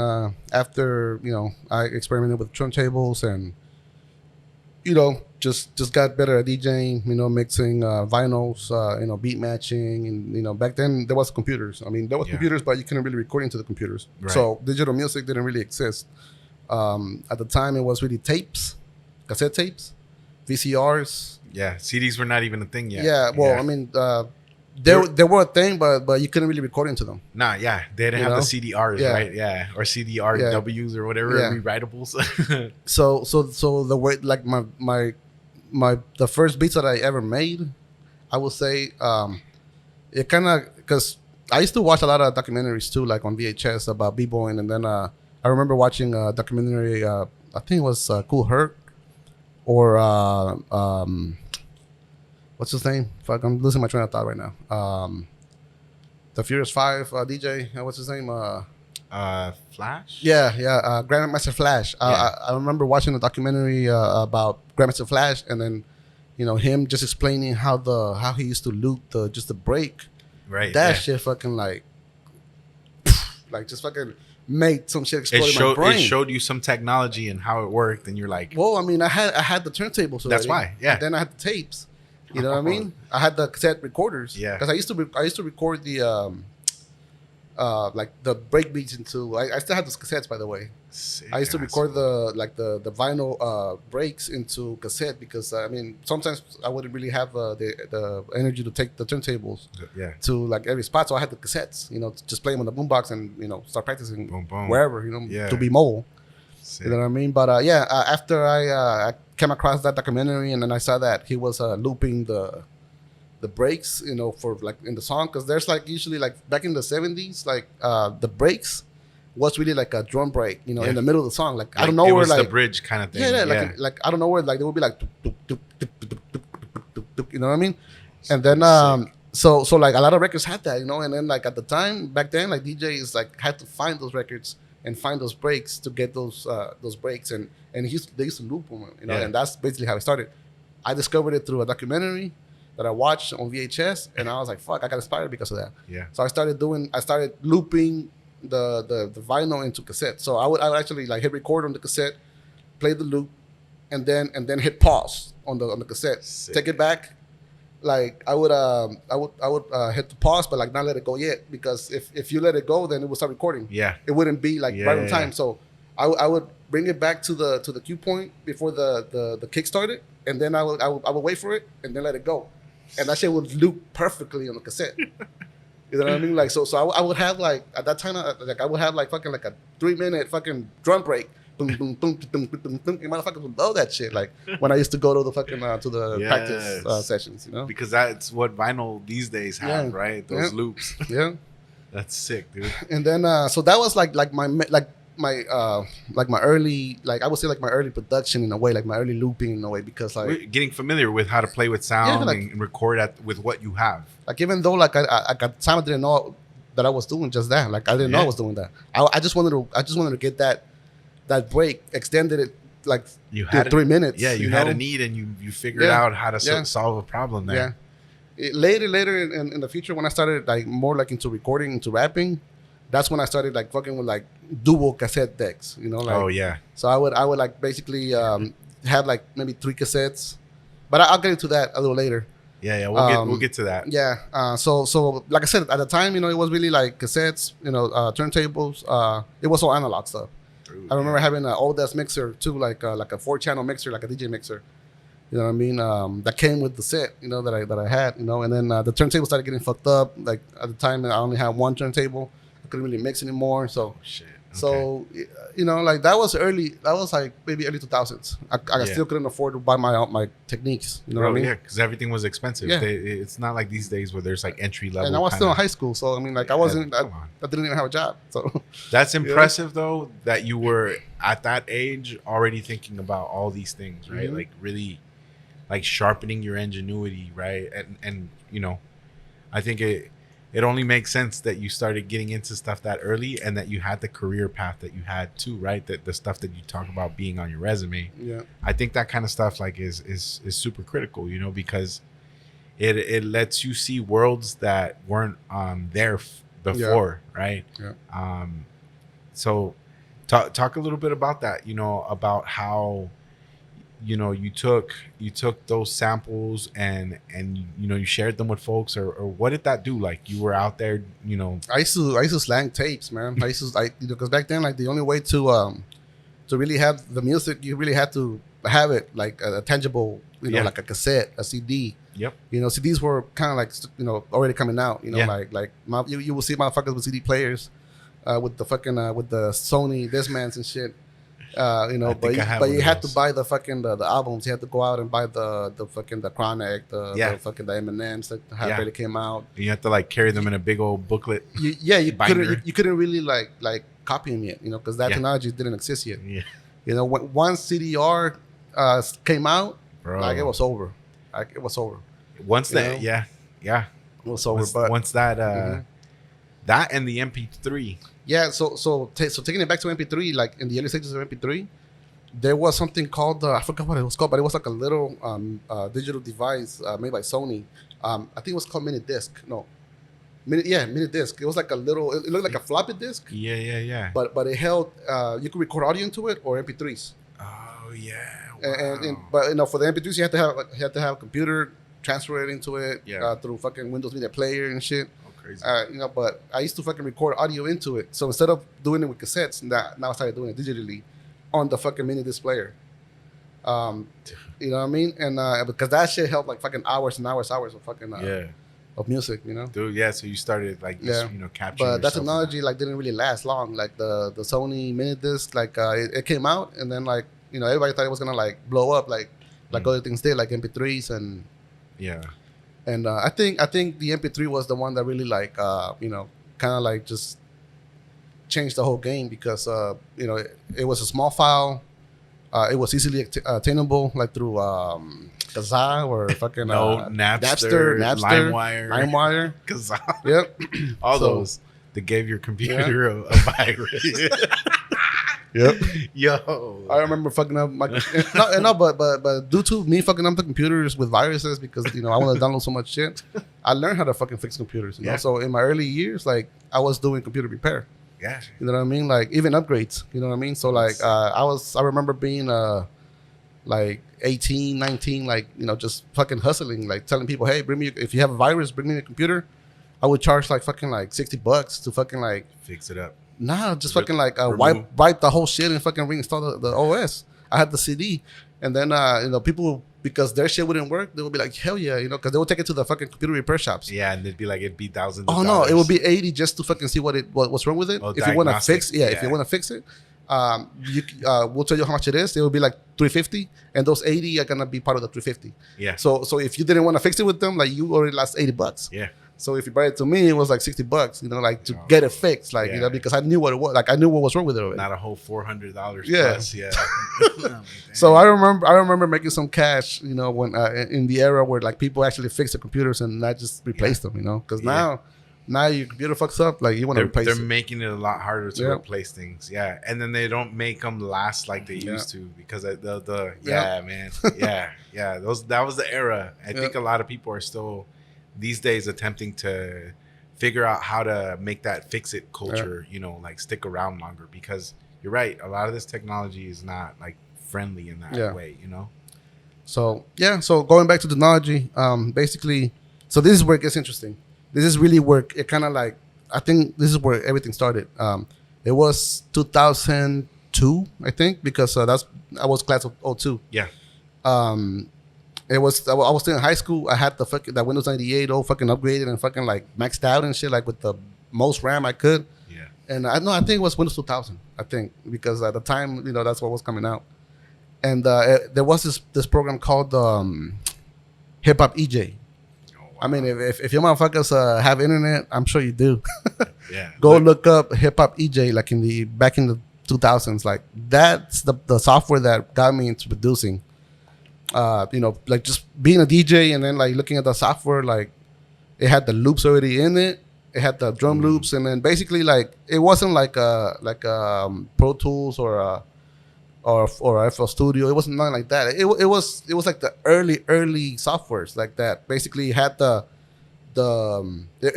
Speaker 2: after, you know, I experimented with turntables and, you know, just got better at DJing, you know, mixing vinyls, you know, beat matching. And, you know, back then there was computers. I mean, there was computers, but you couldn't really record into the computers. Right. So digital music didn't really exist. At the time, it was really tapes, cassette tapes, VCRs.
Speaker 1: Yeah, CDs were not even a thing yet.
Speaker 2: Yeah, well, I mean, they were a thing, but you couldn't really record into them.
Speaker 1: Nah, yeah, they didn't have the CDRs, right? Yeah, or CDRWs or whatever, rewritables.
Speaker 2: so the way, like the first beats that I ever made, I would say, it kind of, because I used to watch a lot of documentaries too, like on VHS about b-boying, and then I remember watching a documentary. I think it was Cool Herc, or what's his name? Fuck, I'm losing my train of thought right now. The Furious 5 DJ. What's his name?
Speaker 1: Flash?
Speaker 2: Yeah. Grandmaster Flash. I remember watching a documentary about Grandmaster Flash, and then, you know, him just explaining how he used to loop the break.
Speaker 1: Right.
Speaker 2: That shit fucking like just fucking made some shit explode in my brain.
Speaker 1: It showed you some technology and how it worked, and you're like,
Speaker 2: well, I mean, I had the turntables already.
Speaker 1: That's why. Yeah.
Speaker 2: And then I had the tapes. You know what I mean? I had the cassette recorders. Yeah. Because I used to record the like the break beats into. I still have those cassettes, by the way. Sick. I used to record the vinyl breaks into cassette, because I mean, sometimes I wouldn't really have the energy to take the turntables to like every spot, so I had the cassettes. You know, to just play them on the boombox and, you know, start practicing wherever, you know, to be mobile. Sick. You know what I mean? But after I came across that documentary, and then I saw that he was looping the breaks, you know, for like in the song, because there's like usually like back in the 70s, like the breaks was really like a drum break, you know, in the middle of the song. Like I don't know where, like
Speaker 1: the bridge kind of thing.
Speaker 2: Like I don't know where, like there would be like, you know what I mean? And then so like a lot of records had that, you know, and then like at the time back then, like DJs like had to find those records and find those breaks to get those breaks, and they used to loop them, you know, and that's basically how it started. I discovered it through a documentary that I watched on VHS, and I was like, fuck, I got inspired because of that. Yeah. So I started looping the vinyl into cassette. So I would actually like hit record on the cassette, play the loop, and then hit pause on the cassette. Sick. Take it back. Like I would hit the pause, but like not let it go yet, because if you let it go, then it would start recording. Yeah. It wouldn't be like right on time. So I would bring it back to the cue point before the kick started, and then I would wait for it and then let it go, and that shit would loop perfectly on the cassette. You know what I mean? Like so I would have like at that time like I would have like fucking like a 3-minute fucking drum break. Boom, boom, boom, boom, boom, boom. You motherfuckers would love that shit. Like when I used to go to the fucking to the practice sessions, you know,
Speaker 1: because that's what vinyl these days have, right? Those loops.
Speaker 2: Yeah,
Speaker 1: that's sick, dude.
Speaker 2: And then so that was like my early, like I would say like my early production in a way, like my early looping in a way, because like
Speaker 1: getting familiar with how to play with sound and record with what you have.
Speaker 2: Like even though like I got time, I didn't know that I was doing just that. Like I didn't know I was doing that. I just wanted to get that break, extended it like
Speaker 1: you had
Speaker 2: 3 minutes.
Speaker 1: Yeah, you had a need, and you figured out how to solve a problem there.
Speaker 2: Yeah. Later in the future, when I started like more like into recording, into rapping, that's when I started like fucking with like dual cassette decks, you know, like so I would like basically have like maybe 3 cassettes, but I'll get into that a little later.
Speaker 1: Yeah, we'll get to that.
Speaker 2: Yeah. So like I said, at the time, you know, it was really like cassettes, you know, turntables. It was all analog stuff. I remember having an old ass mixer too, like a 4-channel mixer, like a DJ mixer. You know what I mean? That came with the set, you know, that I had, you know. And then the turntable started getting fucked up. Like at the time, I only had 1 turntable. I couldn't really mix anymore. So, so you know, like that was early. That was like maybe early 2000s. I still couldn't afford to buy my techniques. You know what I mean?
Speaker 1: Yeah, because everything was expensive. Yeah. It's not like these days where there's like entry level.
Speaker 2: And I was still in high school, so I mean, like I wasn't. I didn't even have a job. So
Speaker 1: that's impressive though, that you were at that age already thinking about all these things, right? Mm-hmm. Like really, like sharpening your ingenuity, right? And you know, I think it only makes sense that you started getting into stuff that early and that you had the career path that you had too, right? That the stuff that you talk about being on your resume.
Speaker 2: Yeah.
Speaker 1: I think that kind of stuff like is super critical, because it lets you see worlds that weren't there before, right?
Speaker 2: Yeah.
Speaker 1: So talk a little bit about that, about how you took those samples and you shared them with folks, or what did that do? Like, you were out there,
Speaker 2: I used to slang tapes, man. Because back then, like, the only way to really have the music, you really had to have it like a tangible, like a cassette, a CD.
Speaker 1: Yep.
Speaker 2: CDs were kind of like already coming out. You will see motherfuckers with CD players, with the fucking with the Sony Discmans and shit. But you had to buy the fucking the albums. You had to go out and buy the fucking the Chronic, the fucking the M&Ms that already came out.
Speaker 1: You have to like carry them in a big old booklet.
Speaker 2: You couldn't really like copy them yet, because that technology didn't exist yet.
Speaker 1: Yeah.
Speaker 2: When once CDR came out,
Speaker 1: bro,
Speaker 2: like, it was over. It was over.
Speaker 1: Once that, yeah, it
Speaker 2: was over.
Speaker 1: Once that that and the MP3.
Speaker 2: Yeah, so taking it back to MP3, like in the early stages of MP3, there was something called I forgot what it was called, but it was like a little digital device made by Sony. I think it was called mini disc. No, mini disc. It was like a little. It looked like a floppy disk.
Speaker 1: Yeah.
Speaker 2: But it held. You could record audio into it or MP3s.
Speaker 1: Oh yeah. Wow.
Speaker 2: But for the MP3s, you had to have a computer transfer it into it through fucking Windows Media Player and shit.
Speaker 1: Crazy.
Speaker 2: But I used to fucking record audio into it. So instead of doing it with cassettes, now I started doing it digitally on the fucking mini disc player. You know what I mean? And because that shit held like fucking hours and hours of fucking of music,
Speaker 1: Dude, yeah. So you started like capturing.
Speaker 2: But that technology like didn't really last long. Like the Sony mini disc, like it came out and then like everybody thought it was gonna like blow up like other things did, like MP3s and And I think the MP3 was the one that really like kind of like just changed the whole game because it was a small file, it was easily attainable like through Kazaa or fucking
Speaker 1: Napster,
Speaker 2: LimeWire,
Speaker 1: Kazaa.
Speaker 2: Yep,
Speaker 1: all those that gave your computer a virus.
Speaker 2: Yep.
Speaker 1: Yo,
Speaker 2: I remember fucking up my but due to me fucking up the computers with viruses because I want to download so much shit, I learned how to fucking fix computers. So in my early years, like I was doing computer repair.
Speaker 1: Yeah.
Speaker 2: You know what I mean? Like even upgrades. You know what I mean? So like I remember being like 18, 19, like just fucking hustling, like telling people, hey, if you have a virus, bring me a computer. I would charge like fucking like $60 to fucking like
Speaker 1: fix it up.
Speaker 2: Nah, just fucking like wipe the whole shit and fucking reinstall the OS. I had the CD, and then people, because their shit wouldn't work, they would be like, hell yeah, because they would take it to the fucking computer repair shops.
Speaker 1: Yeah, and they'd be like, it'd be thousands.
Speaker 2: Oh no, it would be $80 just to fucking see what's wrong with it. If you want to fix, if you want to fix it, we'll tell you how much it is. It will be like $350, and those 80 are gonna be part of the $350.
Speaker 1: Yeah.
Speaker 2: So if you didn't want to fix it with them, like you already lost $80.
Speaker 1: Yeah.
Speaker 2: So if you buy it to me, it was like $60, like to get it fixed, like because I knew what it was, like I knew what was wrong with it already.
Speaker 1: Not a whole $400 plus, yeah.
Speaker 2: So I remember making some cash, when in the era where like people actually fix the computers and not just replace them, because now your computer fucks up, like you want to replace it.
Speaker 1: They're making it a lot harder to replace things, and then they don't make them last like they used to because man, that was the era. I think a lot of people are still these days attempting to figure out how to make that fix-it culture, like stick around longer, because you're right, a lot of this technology is not like friendly in that way,
Speaker 2: So going back to technology, basically, so this is where it gets interesting. This is really where it kind of like, I think this is where everything started. It was 2002, I think, because I was class of 02.
Speaker 1: Yeah.
Speaker 2: I was still in high school. I had that Windows 98 all fucking upgraded and fucking like maxed out and shit, like with the most RAM I could.
Speaker 1: Yeah.
Speaker 2: And I think it was Windows 2000. I think because at the time, that's what was coming out. And there was this program called Hip Hop EJ. Oh, wow. I mean, if you motherfuckers have internet, I'm sure you do.
Speaker 1: Yeah.
Speaker 2: Go look up Hip Hop EJ, like back in the 2000s. Like that's the software that got me into producing. Like just being a DJ and then like looking at the software, like it had the loops already in it, It had the drum loops, and then basically like it wasn't like Pro Tools or FL Studio. It wasn't nothing like that. It was like the early softwares like that. Basically, it had it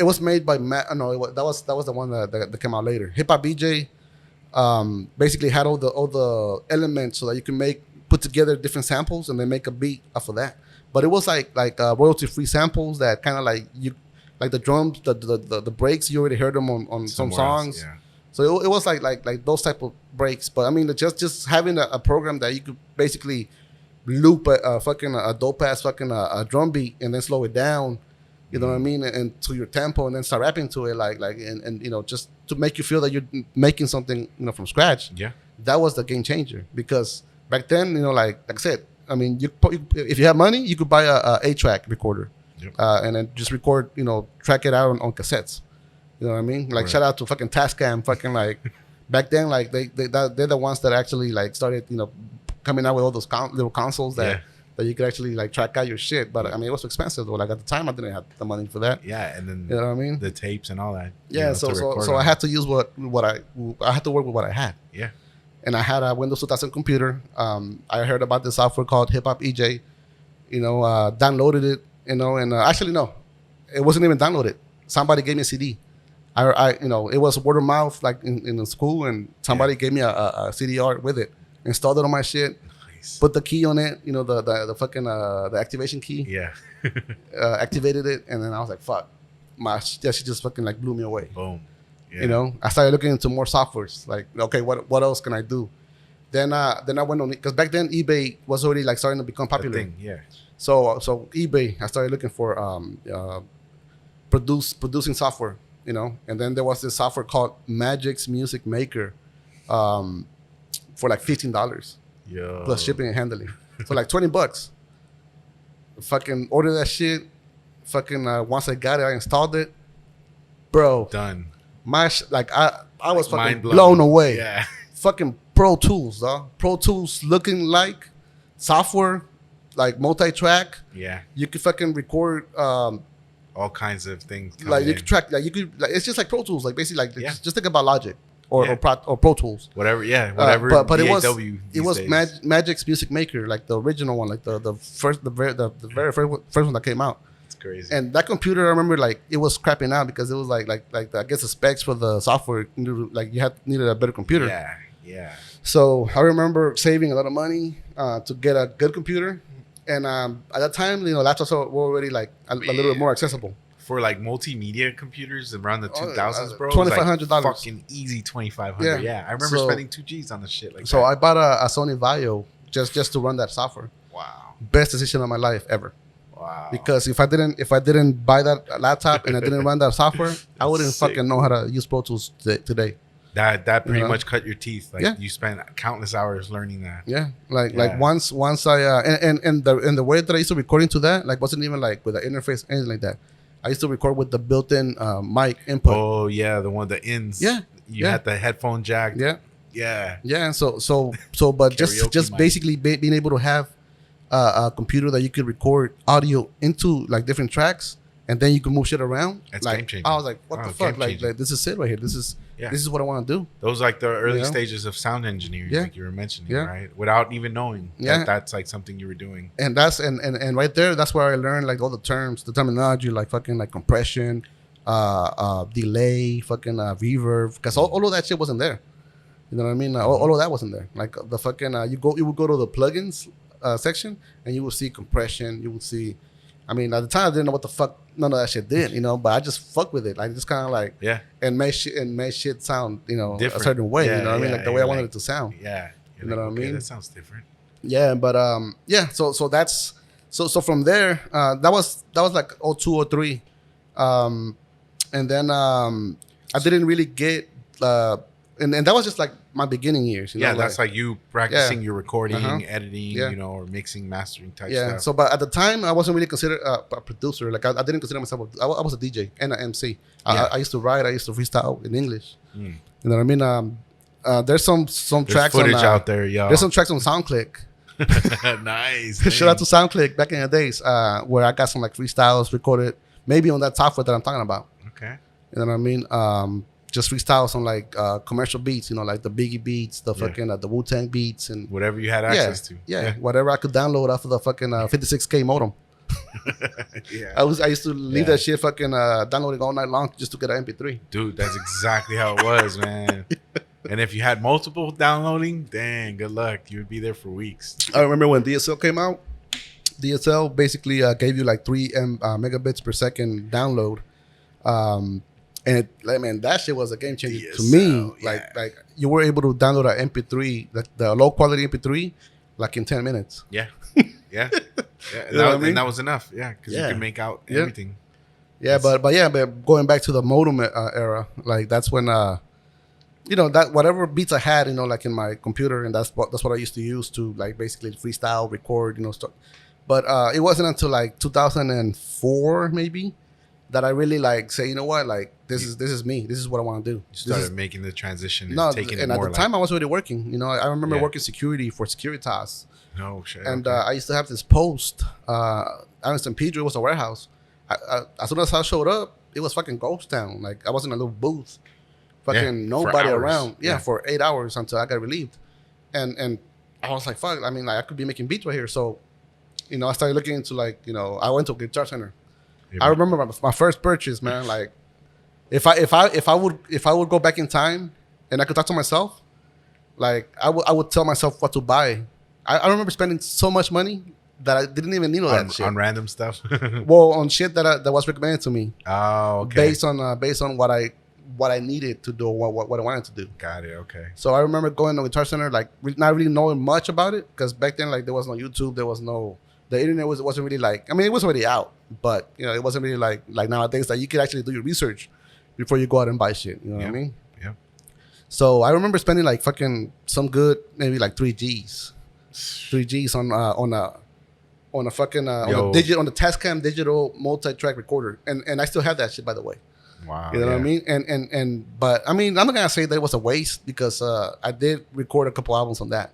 Speaker 2: was made by that was the one that came out later. Hip Hop BJ basically had all the elements so that you can put together different samples and then make a beat off of that. But it was like royalty free samples that kind of like the drums, the breaks, you already heard them on some songs.
Speaker 1: Yeah.
Speaker 2: So it was like those type of breaks. But I mean, just having a program that you could basically loop a dope ass a drum beat and then slow it down, you know what I mean, and to your tempo, and then start rapping to it and just to make you feel that you're making something from scratch.
Speaker 1: Yeah, that
Speaker 2: was the game changer, because back then like I said, I mean, if you have money, you could buy a 8-track recorder. Yep. And then just record, track it out on cassettes. You know what I mean? Like, shout out to fucking Tascam, like, back then, like, they're the ones that actually, like, started, coming out with all those little consoles that you could actually, like, track out your shit. But, I mean, it was expensive, though. Like, at the time, I didn't have the money for that.
Speaker 1: Yeah, and then,
Speaker 2: you know what I mean?
Speaker 1: The tapes and all that.
Speaker 2: Yeah, so I had to use I had to work with what I had.
Speaker 1: Yeah.
Speaker 2: And I had a Windows 2000 computer. I heard about this software called Hip Hop EJ. Downloaded it. And actually no, it wasn't even downloaded. Somebody gave me a CD. It was word of mouth, like in the school, and somebody gave me a CD-R with it. Installed it on my shit. Nice. Put the key on it. The fucking the activation key.
Speaker 1: Yeah.
Speaker 2: Activated it, and then I was like, fuck, she just fucking like blew me away.
Speaker 1: Boom. Yeah.
Speaker 2: I started looking into more softwares. Like, okay, what else can I do? Then I went on, because back then eBay was already like starting to become popular.
Speaker 1: Thing, yeah.
Speaker 2: So eBay, I started looking for producing software, and then there was this software called Magic's Music Maker, for like $15 plus shipping and handling, so like $20. Fucking order that shit. Fucking once I got it, I installed it, bro.
Speaker 1: Done.
Speaker 2: I was fucking blown away.
Speaker 1: Yeah.
Speaker 2: Fucking Pro Tools, dog. Pro Tools looking like software. Like multi-track, you could fucking record
Speaker 1: all kinds of things.
Speaker 2: Like you could track, it's just like Pro Tools, like basically like just think about Logic or Pro Tools,
Speaker 1: whatever. Yeah, whatever.
Speaker 2: But it was Magic's Music Maker, like the original one, like the very first one that came out.
Speaker 1: It's crazy.
Speaker 2: And that computer, I remember, like it was crapping out because it was like I guess the specs for the software, like you needed a better computer.
Speaker 1: Yeah.
Speaker 2: So I remember saving a lot of money to get a good computer. And at that time, laptops were already like a little bit more accessible.
Speaker 1: For like multimedia computers around the 2000s, bro.
Speaker 2: $2,500.
Speaker 1: Like fucking easy $2,500. Yeah. I remember spending $2,000 on the shit like that.
Speaker 2: So I bought a Sony Vaio just to run that software.
Speaker 1: Wow.
Speaker 2: Best decision of my life ever.
Speaker 1: Wow.
Speaker 2: Because if I didn't buy that laptop and I didn't run that software, I wouldn't fucking know how to use Pro Tools today.
Speaker 1: That pretty much cut your teeth. Like you spent countless hours learning that.
Speaker 2: Yeah. Like once I and the way that I used to record into that, like wasn't even like with the interface, anything like that. I used to record with the built-in mic input.
Speaker 1: Oh yeah, the ins.
Speaker 2: Yeah.
Speaker 1: You had the headphone jack.
Speaker 2: Yeah.
Speaker 1: Yeah.
Speaker 2: Yeah. So but just basically being able to have a computer that you could record audio into like different tracks, and then you can move shit around.
Speaker 1: That's
Speaker 2: like,
Speaker 1: game changing.
Speaker 2: I was like, what the fuck? Like this is it right here. This is what I want to do.
Speaker 1: Those like the early stages of sound engineering, like you were mentioning, right? Without even knowing that that's like something you were doing.
Speaker 2: And that's and right there, that's where I learned like all the terms, the terminology, like fucking like compression, delay, fucking reverb, because all of that shit wasn't there. You know what I mean? All of that wasn't there. Like the fucking you would go to the plugins section, and you would see compression. You would see. I mean, at the time I didn't know what the fuck none of that shit did, but I just fuck with it. Like just kind of like and made shit sound, different. A certain way. You know what I mean? Like the way I wanted it to sound.
Speaker 1: Yeah.
Speaker 2: You know what I mean?
Speaker 1: That sounds different.
Speaker 2: Yeah, but so that's so from there, that was like 02, 03. And then I didn't really get and that was just like my beginning years.
Speaker 1: That's like you practicing your recording, editing, or mixing, mastering type stuff.
Speaker 2: So, but at the time, I wasn't really considered a producer. Like I didn't consider myself. I was a DJ and an MC. I used to write. I used to freestyle in English. You know what I mean? There's some tracks
Speaker 1: footage out there, y'all.
Speaker 2: There's some tracks on SoundClick.
Speaker 1: Nice.
Speaker 2: Shout out to SoundClick back in the days where I got some like freestyles recorded, maybe on that software that I'm talking about.
Speaker 1: Okay.
Speaker 2: You know what I mean? Just freestyles on like commercial beats, you know, like the Biggie beats, the fucking the Wu-Tang beats, and
Speaker 1: whatever you had access to.
Speaker 2: Yeah, whatever I could download off of the fucking 56K modem.
Speaker 1: Yeah,
Speaker 2: I used to leave that shit fucking downloading all night long just to get an MP3.
Speaker 1: Dude, that's exactly how it was, man. And if you had multiple downloading, dang, good luck. You would be there for weeks.
Speaker 2: I remember when DSL came out. DSL basically gave you like 3 megabits per second download. And it, like, man, that shit was a game changer
Speaker 1: DSL,
Speaker 2: to me.
Speaker 1: yeah.
Speaker 2: Like you were able to download an MP3, the low quality MP3, like in 10 minutes.
Speaker 1: Yeah, yeah,
Speaker 2: You know what I mean?
Speaker 1: And that was enough. Yeah, because you could make out everything.
Speaker 2: Yeah, but going back to the modem era, like that's when you know, that whatever beats I had, you know, like in my computer, and that's what I used to use to like basically freestyle, record, you know, stuff. But it wasn't until like 2004 maybe that I really like say, you know what, like this is me. This is what I want to do.
Speaker 1: You started making the transition and taking it
Speaker 2: and
Speaker 1: more.
Speaker 2: At the time I was already working. You know, I remember working security for Securitas.
Speaker 1: No shit.
Speaker 2: And I used to have this post out in San Pedro. It was a warehouse. As soon as I showed up, it was fucking ghost town. Like I was in a little booth, fucking nobody around. Yeah, for 8 hours until I got relieved. And I was like, fuck. I mean, like I could be making beats right here. So, you know, I started looking into like, you know, I went to a Guitar Center. I remember my first purchase, man. Like, if I would go back in time and I could talk to myself, like I would tell myself what to buy. I remember spending so much money that I didn't even need all that shit
Speaker 1: on random stuff.
Speaker 2: Well, on shit that was recommended to me.
Speaker 1: Oh, okay.
Speaker 2: Based on what I needed to do, what I wanted to do.
Speaker 1: Got it. Okay.
Speaker 2: So I remember going to the Guitar Center, like not really knowing much about it, because back then, like there was no YouTube, there was no. The internet wasn't really like, I mean, it was already out, but you know, it wasn't really like nowadays that you could actually do your research before you go out and buy shit. You know what I mean?
Speaker 1: Yeah.
Speaker 2: So I remember spending like fucking some good, maybe like 3Gs on a fucking on the Tascam digital multi-track recorder, and I still have that shit, by the way.
Speaker 1: Wow.
Speaker 2: You know what I mean? But I mean, I'm not gonna say that it was a waste, because I did record a couple albums on that.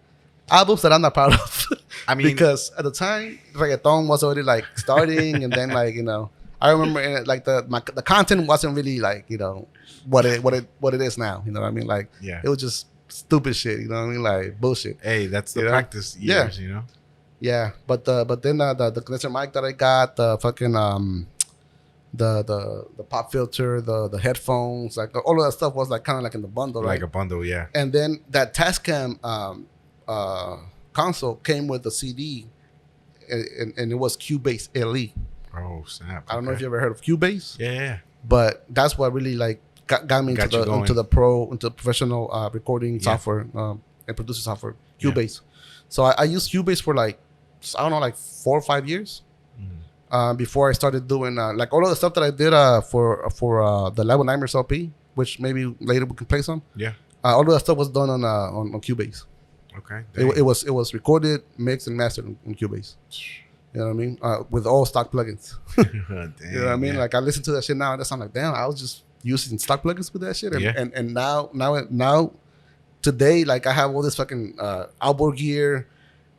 Speaker 2: Albums that I'm not proud of. I mean, because at the time, reggaeton was already like starting, and then like, you know, I remember like the content wasn't really like, you know, what it is now. You know what I mean? Like, it was just stupid shit. You know what I mean? Like bullshit.
Speaker 1: Hey, that's the practice years. You know.
Speaker 2: Yeah, but then the condenser mic that I got, the fucking the pop filter, the headphones, like all of that stuff was like kind of like in the bundle,
Speaker 1: like
Speaker 2: right?
Speaker 1: a bundle, yeah.
Speaker 2: And then that Tascam console came with a CD, and it was Cubase LE.
Speaker 1: Oh snap!
Speaker 2: I don't know if you ever heard of Cubase.
Speaker 1: Yeah.
Speaker 2: But that's what really like got me into the professional recording software and producer software, Cubase. So I used Cubase for like, I don't know, like 4 or 5 years. Before I started doing like all of the stuff that I did for the Level Nightmares LP, which maybe later we can play some.
Speaker 1: Yeah.
Speaker 2: All of that stuff was done on Cubase.
Speaker 1: Okay.
Speaker 2: It was recorded, mixed, and mastered on Cubase. You know what I mean? With all stock plugins.
Speaker 1: Damn,
Speaker 2: you know what I mean? Like I listen to that shit now, and I'm like, damn, I was just using stock plugins with that shit. And now today, like I have all this fucking outboard gear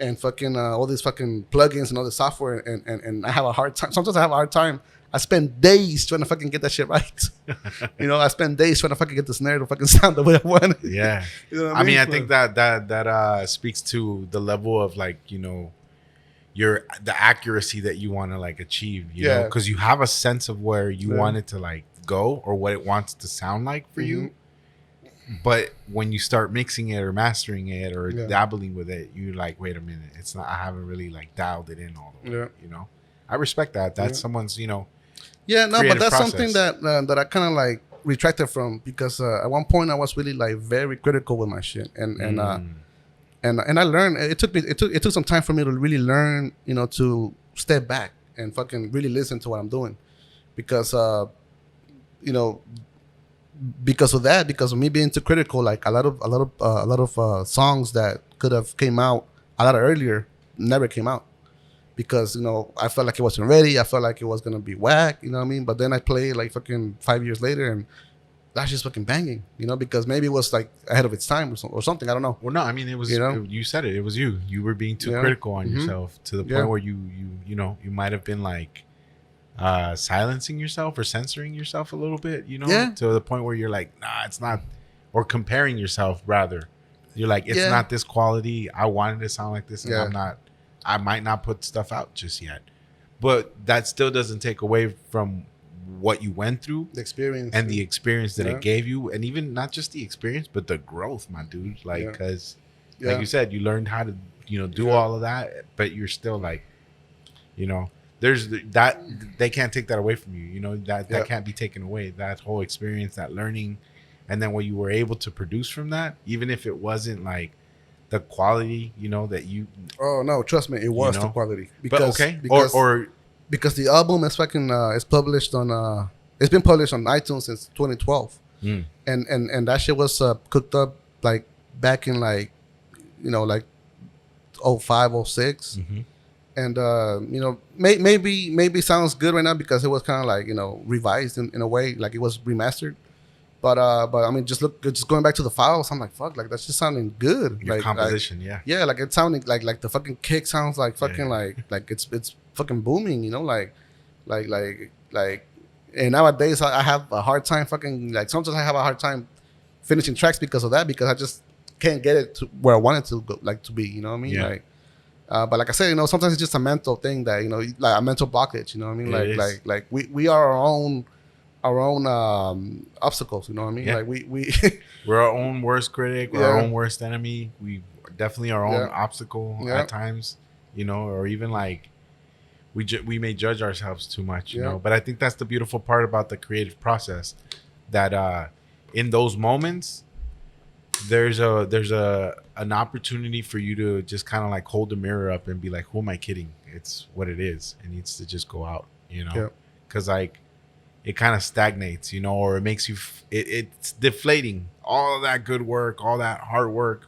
Speaker 2: and fucking all these fucking plugins and all this software, and I have a hard time. Sometimes I have a hard time. I spend days trying to fucking get that shit right. You know, I spend days trying to fucking get the snare to fucking sound the way I want it.
Speaker 1: Yeah.
Speaker 2: You know what
Speaker 1: I mean, I think that speaks to the level of like, you know, the accuracy that you want to like achieve, you know, because you have a sense of where you want it to like go or what it wants to sound like for you. But when you start mixing it or mastering it or dabbling with it, you're like, wait a minute, it's not, I haven't really like dialed it in all the way, you know. I respect that. That's someone's, you know.
Speaker 2: Yeah, no, but that's something that I kind of like retracted from, because at one point I was really like very critical with my shit, and I learned. It took some time for me to really learn, you know, to step back and fucking really listen to what I'm doing, because you know, because of me being too critical, like a lot of songs that could have came out a lot earlier never came out. Because, you know, I felt like it wasn't ready. I felt like it was going to be whack, you know what I mean? But then I played like fucking 5 years later, and that's just fucking banging, you know, because maybe it was like ahead of its time or something. I don't know.
Speaker 1: Well, no, I mean, it was,
Speaker 2: you know?
Speaker 1: You said it. It was you. You were being too critical on yourself to the point where you know, you might have been like, silencing yourself or censoring yourself a little bit,
Speaker 2: Yeah.
Speaker 1: to the point where you're like, nah, it's not, or comparing yourself rather. You're like, it's
Speaker 2: Yeah.
Speaker 1: not this quality. I wanted to sound like this, and
Speaker 2: Yeah.
Speaker 1: I might not put stuff out just yet. But that still doesn't take away from what you went through,
Speaker 2: The experience
Speaker 1: and the experience that
Speaker 2: Yeah.
Speaker 1: it gave you, and even not just the experience, but the growth, my dude. Like,
Speaker 2: Yeah.
Speaker 1: because,
Speaker 2: Yeah.
Speaker 1: like you said, you learned how to, do
Speaker 2: Yeah.
Speaker 1: all of that, but you're still like, there's that they can't take that away from you. That
Speaker 2: Yeah.
Speaker 1: can't be taken away. That whole experience, that learning, and then what you were able to produce from that, even if it wasn't like the quality, that you.
Speaker 2: Oh no, trust me, it was the quality. Because,
Speaker 1: but okay,
Speaker 2: because,
Speaker 1: or
Speaker 2: because the album is fucking it's published on it's been published on iTunes since 2012, and that shit was cooked up like back in like like 05, 06.
Speaker 1: Mm-hmm.
Speaker 2: And maybe sounds good right now because it was kind of like revised in a way, like it was remastered. But I mean, just going back to the files, I'm like, fuck, like that's just sounding good.
Speaker 1: Your
Speaker 2: like
Speaker 1: composition,
Speaker 2: yeah, like it's sounding like the fucking kick sounds like fucking like it's fucking booming, like. And nowadays I have a hard time fucking like sometimes I have a hard time finishing tracks because of that, because I just can't get it to where I want it to go, like to be, you know what I mean?
Speaker 1: Yeah.
Speaker 2: Like, but like I said, sometimes it's just a mental thing that like a mental blockage, you know what I mean? Like we are our own obstacles, you know what I mean?
Speaker 1: Yeah.
Speaker 2: Like we
Speaker 1: we're our own worst critic, we're our own worst enemy. We definitely our own
Speaker 2: Yeah.
Speaker 1: obstacle
Speaker 2: Yeah.
Speaker 1: at times, or even like we may judge ourselves too much,
Speaker 2: Yeah.
Speaker 1: but I think that's the beautiful part about the creative process, that in those moments there's an opportunity for you to just kind of like hold the mirror up and be like, who am I kidding? It's what it is. It needs to just go out,
Speaker 2: Yeah.
Speaker 1: because like it kind of stagnates, or it makes you it's deflating, all of that good work, all that hard work,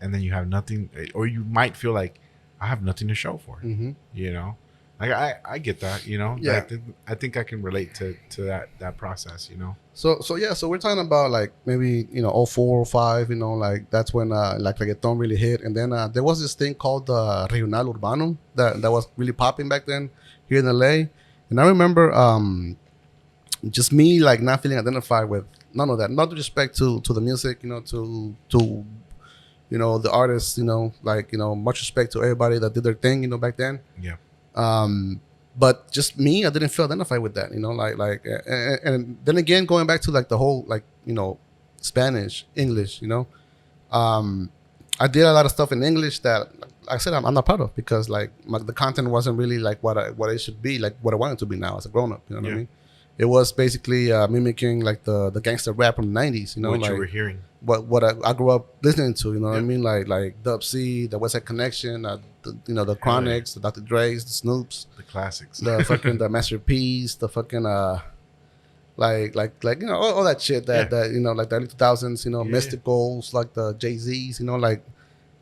Speaker 1: and then you have nothing, or you might feel like I have nothing to show for it.
Speaker 2: Mhm.
Speaker 1: Like I get that,
Speaker 2: Yeah.
Speaker 1: I think I can relate to that process,
Speaker 2: So we're talking about like maybe 04, 05, like that's when like reggaeton really hit, and then there was this thing called regional urbano that was really popping back then here in LA, and I remember just me like not feeling identified with none of that. Not with respect to the music, to the artists, like much respect to everybody that did their thing, back then.
Speaker 1: Yeah.
Speaker 2: But just me, I didn't feel identified with that, and then again, going back to like the whole like Spanish, English, I did a lot of stuff in English that, like I said, I'm not proud of, because like the content wasn't really like what it should be, like what I want it to be now as a grown up. You know what I mean? It was basically mimicking like the gangster rap from the 90s.
Speaker 1: What
Speaker 2: like
Speaker 1: you were hearing.
Speaker 2: what I grew up listening to. You know what I mean? Like Dub C, the West Side Connection, the Chronics, the Dr. Dre's, the Snoops,
Speaker 1: The classics.
Speaker 2: the fucking the Master P's, the fucking like all that shit that like the early 2000s, Mysticals, like the Jay-Z's, like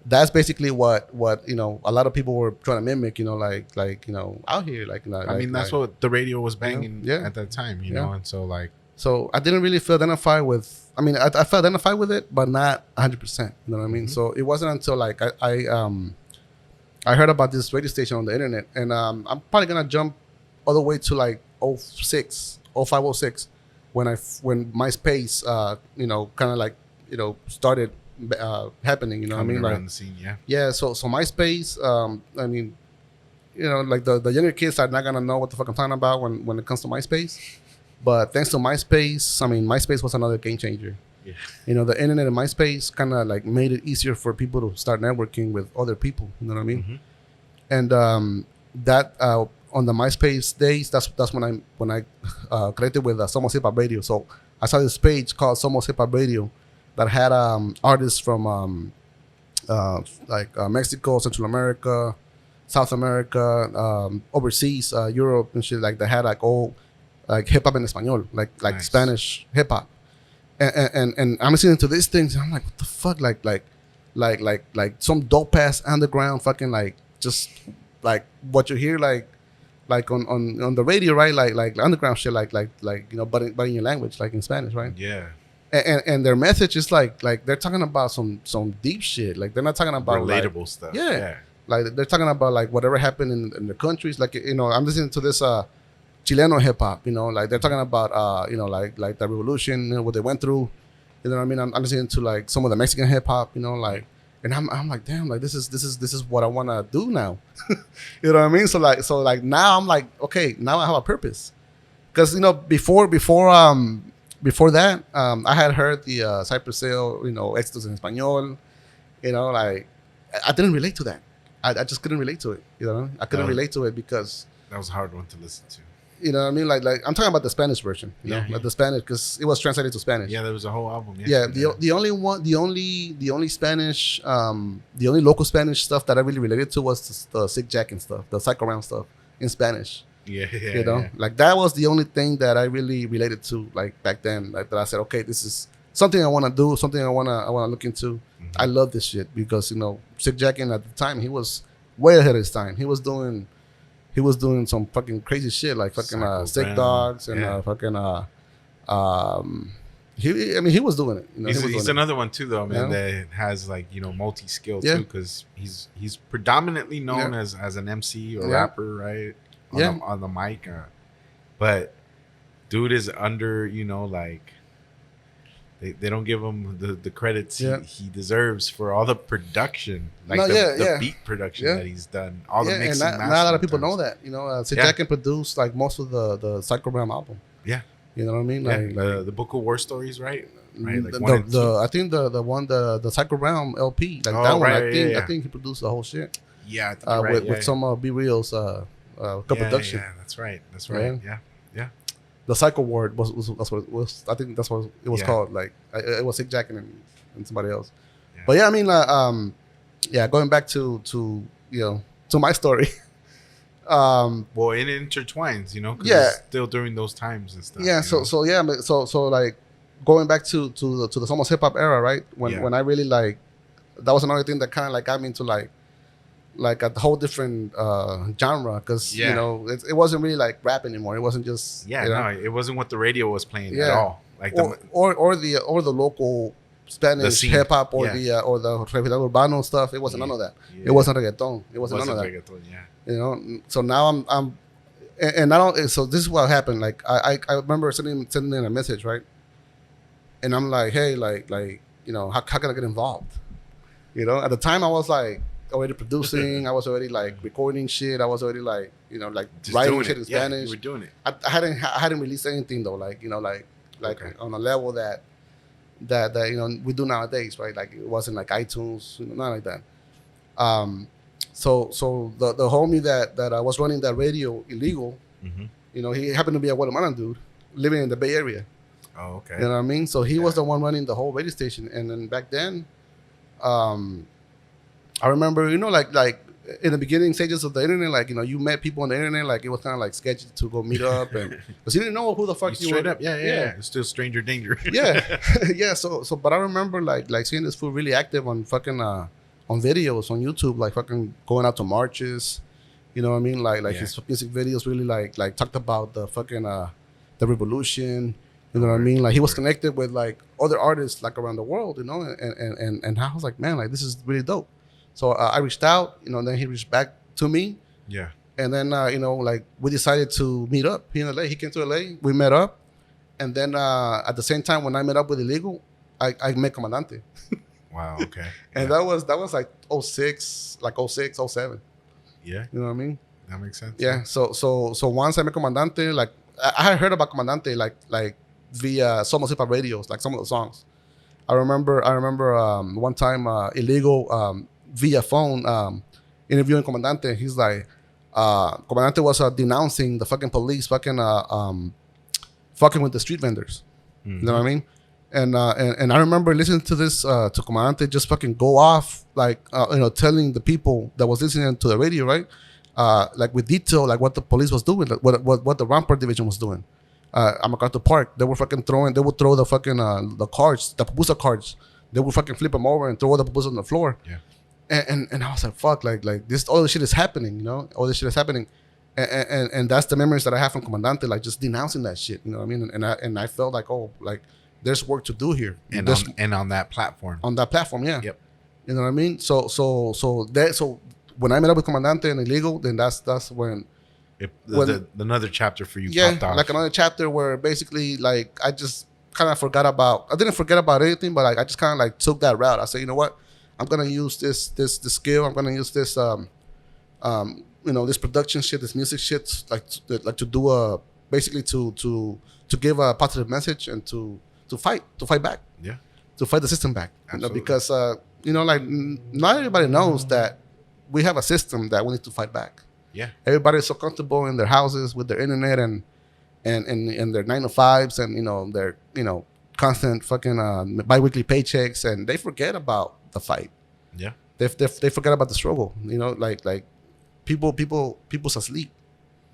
Speaker 2: that's basically what a lot of people were trying to mimic, like out here, like
Speaker 1: I mean, that's what the radio was banging
Speaker 2: Yeah.
Speaker 1: at that time,
Speaker 2: Yeah.
Speaker 1: and so like
Speaker 2: so I didn't really feel identified with. I mean, I felt identified with it, but not 100%. You know what I mean?
Speaker 1: Mhm.
Speaker 2: So it wasn't until like I heard about this radio station on the internet, and I'm probably gonna jump all the way to like 06, 05, 06, when MySpace, kind of like started happening. You know what I
Speaker 1: coming
Speaker 2: mean?
Speaker 1: around
Speaker 2: Like
Speaker 1: the scene, yeah.
Speaker 2: yeah. So MySpace. I mean, like the younger kids are not gonna know what the fuck I'm talking about when it comes to MySpace. But thanks to MySpace, I mean, MySpace was another game changer.
Speaker 1: Yeah.
Speaker 2: The internet and MySpace kind of like made it easier for people to start networking with other people. You know what I mean?
Speaker 1: Mhm.
Speaker 2: And that on the MySpace days, that's when I connected with Somos Hip Hop Radio. So I saw this page called Somos Hip Hop Radio that had artists from Mexico, Central America, South America, overseas, Europe and shit. Like they had like all like hip hop in español, like
Speaker 1: Nice.
Speaker 2: Spanish hip hop. And I'm listening to these things, and I'm like, what the fuck, like some dope ass underground fucking like just like what you hear like on the radio, right? Like underground shit, like but in your language, like in Spanish, right?
Speaker 1: Yeah.
Speaker 2: And their message is like they're talking about some deep shit. Like they're not talking about
Speaker 1: Relatable stuff.
Speaker 2: Yeah. like they're talking about like whatever happened in the countries. Like I'm listening to this Chileno hip hop. You know, like they're talking about you know, like the revolution, you know, what they went through. You know what I mean? I'm listening to like some of the Mexican hip hop. You know, like, and I'm like, damn, like this is what I want to do now. You know what I mean? So like now I'm like, okay, now I have a purpose. Because you know, before that, I had heard the Cypress Hill, you know, Éxitos en Español. You know, like I didn't relate to that. I just couldn't relate to it. You know, I couldn't relate to it because
Speaker 1: that was a hard one to listen to.
Speaker 2: You know what I mean? Like I'm talking about the Spanish version. You know, like the Spanish, because it was translated to Spanish.
Speaker 1: Yeah, there was a whole album.
Speaker 2: Yeah, the only Spanish, the only local Spanish stuff that I really related to was the Sick Jack and stuff, the Psycho Round stuff in Spanish.
Speaker 1: Yeah,
Speaker 2: you know, like that was the only thing that I really related to, like back then. Like that I said, okay, this is something I want to do, something I wanna look into. Mm-hmm. I love this shit because you know, Sick Jack at the time he was way ahead of his time. He was doing some fucking crazy shit like fucking Sick Dogs and fucking he was doing it. You know,
Speaker 1: he's another one too, though, man. That has like, you know, multi-skill too, because he's predominantly known as an MC or rapper, right? On the mic, but dude is under, you know, like they don't give him the credits he deserves for all the production, like the beat production that he's done, all the mixing.
Speaker 2: And not a lot of people know that, you know. Sid Jack can produce like most of the Psycho Ram album. Yeah. You know what I mean? Like
Speaker 1: the Book of War Stories, right? Right. Like
Speaker 2: I think the Psycho Realm LP, like that one. I think he produced the whole shit.
Speaker 1: Yeah, I think you're right.
Speaker 2: With some Be Real's co-production.
Speaker 1: Yeah, that's right. Yeah.
Speaker 2: The Psycho Ward was that's what it was. I think that's what it was called. Like it was Sick Jack and somebody else. Yeah. But yeah, I mean, going back to you know, to my story.
Speaker 1: Well, it intertwines, you know, because it's still during those times and stuff.
Speaker 2: Yeah, so like going back to the Somos hip hop era, right? When I really like, that was another thing that kind of like got me into like a whole different genre, because you know it wasn't really like rap anymore. It wasn't just
Speaker 1: it wasn't what the radio was playing at all. Like
Speaker 2: or the local Spanish hip hop or the regional urbano stuff. It wasn't none of that. It wasn't reggaeton. It wasn't none of that. Reggaeton, you know, so now I'm and I don't. So this is what happened. Like I remember sending in a message, right? And I'm like, hey, like you know, how can I get involved? You know, at the time I was like already producing. I was already like recording shit. I was already like, you know, like just writing shit in Spanish.
Speaker 1: You were doing it.
Speaker 2: I hadn't released anything though. Like, you know, like on a level that you know we do nowadays, right? Like it wasn't like iTunes, you know, not like that. So the homie that I was running that radio illegal, you know, he happened to be a Guatemalan dude living in the Bay Area.
Speaker 1: Oh, okay.
Speaker 2: You know what I mean? So he was the one running the whole radio station. And then back then, I remember, you know, like in the beginning stages of the internet, like, you know, you met people on the internet, like it was kind of like sketchy to go meet up, and because you didn't know who the fuck you
Speaker 1: straight
Speaker 2: were.
Speaker 1: Up, it's still stranger danger.
Speaker 2: yeah. So, but I remember like seeing this fool really active on fucking on videos on YouTube, like fucking going out to marches. You know what I mean? Like his music videos really like talked about the fucking the revolution. You know what I mean? Like he was connected with like other artists like around the world, you know, and I was like, man, like this is really dope. So I reached out, you know, and then he reached back to me. Yeah. And then, you know, like we decided to meet up here in LA. He came to LA. We met up. And then at the same time, when I met up with Illegal, I met Comandante.
Speaker 1: Wow. Okay.
Speaker 2: And that was like 06, 07.
Speaker 1: Yeah.
Speaker 2: You know what I mean?
Speaker 1: That makes sense.
Speaker 2: Yeah. So once I met Comandante, like I had heard about Comandante like via Somos Hip Hop radios, like some of the songs. I remember one time Illegal via phone interviewing Comandante. He's like, Comandante was denouncing the fucking police, fucking with the street vendors. You know what I mean? And I remember listening to this to Comandante just fucking go off, like you know, telling the people that was listening to the radio, right? Like with detail, like what the police was doing, like what the Rampart division was doing. At MacArthur Park, they would throw the fucking the cards, the pupusa cards. They would fucking flip them over and throw all the pupusas on the floor. Yeah. And I was like, fuck, like this, all this shit is happening, you know, all this shit is happening, and that's the memories that I have from Comandante, like just denouncing that shit, you know what I mean? And I felt like, oh, like there's work to do here,
Speaker 1: and on that platform, yeah. Yep.
Speaker 2: You know what I mean? So when I met up with Comandante and Illegal, then that's when
Speaker 1: Another chapter for you
Speaker 2: Yeah,
Speaker 1: popped off.
Speaker 2: like another chapter where basically like I just kind of forgot about. I didn't forget about anything, but like I just kind of like took that route. I said, you know what, I'm gonna use this skill. I'm gonna use this this production shit, this music shit, like to do a basically to give a positive message and to fight back.
Speaker 1: Yeah.
Speaker 2: To fight the system back.
Speaker 1: Absolutely.
Speaker 2: Because like not everybody knows that we have a system that we need to fight back.
Speaker 1: Yeah.
Speaker 2: Everybody's so comfortable in their houses with their internet and their 9 to 5s and their constant fucking bi-weekly paychecks, and they forget about the fight.
Speaker 1: Yeah.
Speaker 2: They forget about the struggle. Like people's asleep.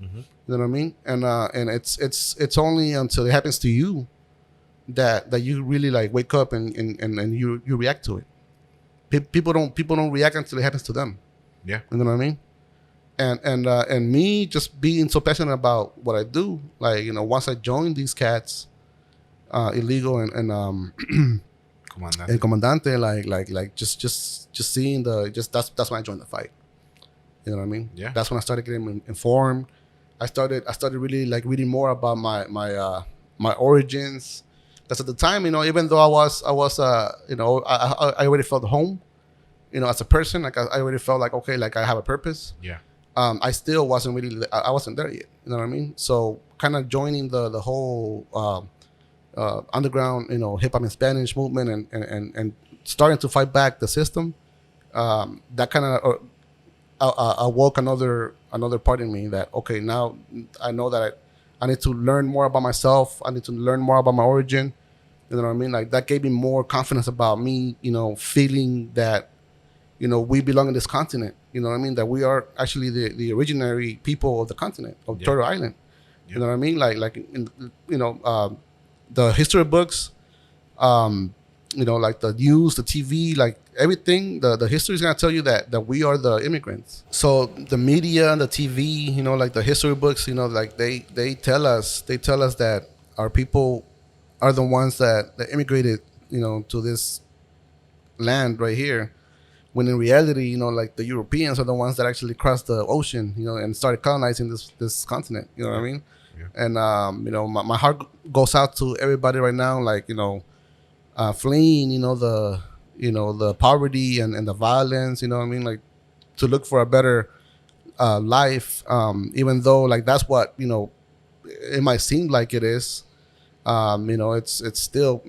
Speaker 1: Mm-hmm.
Speaker 2: You know what I mean? And it's only until it happens to you that you really like wake up and you react to it. People don't react until it happens to them.
Speaker 1: Yeah.
Speaker 2: You know what I mean? And me just being so passionate about what I do, like once I joined these cats, illegal and Comandante, like just seeing that's when I joined the fight. You know what I mean?
Speaker 1: Yeah.
Speaker 2: That's when I started getting informed. I started really like reading more about my origins. Because at the time, even though I was I already felt home, as a person, like I already felt like, okay, like I have a purpose.
Speaker 1: Yeah.
Speaker 2: I still wasn't really, I wasn't there yet. You know what I mean? So kind of joining the whole underground, hip hop in Spanish movement and starting to fight back the system. That kind of awoke another part in me that, okay, now I know that I need to learn more about myself. I need to learn more about my origin. You know what I mean? Like that gave me more confidence about me, feeling that, we belong in this continent. You know what I mean? That we are actually the originary people of the continent of Turtle Island.
Speaker 1: Yeah.
Speaker 2: You know what I mean? Like in, the history books, like the news, the TV, like everything, the history is gonna tell you that we are the immigrants. So the media and the TV, like the history books, like they tell us that our people are the ones that immigrated, to this land right here. When in reality, like the Europeans are the ones that actually crossed the ocean, and started colonizing this continent. You know what I mean?
Speaker 1: Yeah.
Speaker 2: And my heart goes out to everybody right now, like fleeing, the poverty and the violence. You know what I mean? Like to look for a better life, even though like that's what it might seem like it is. It's still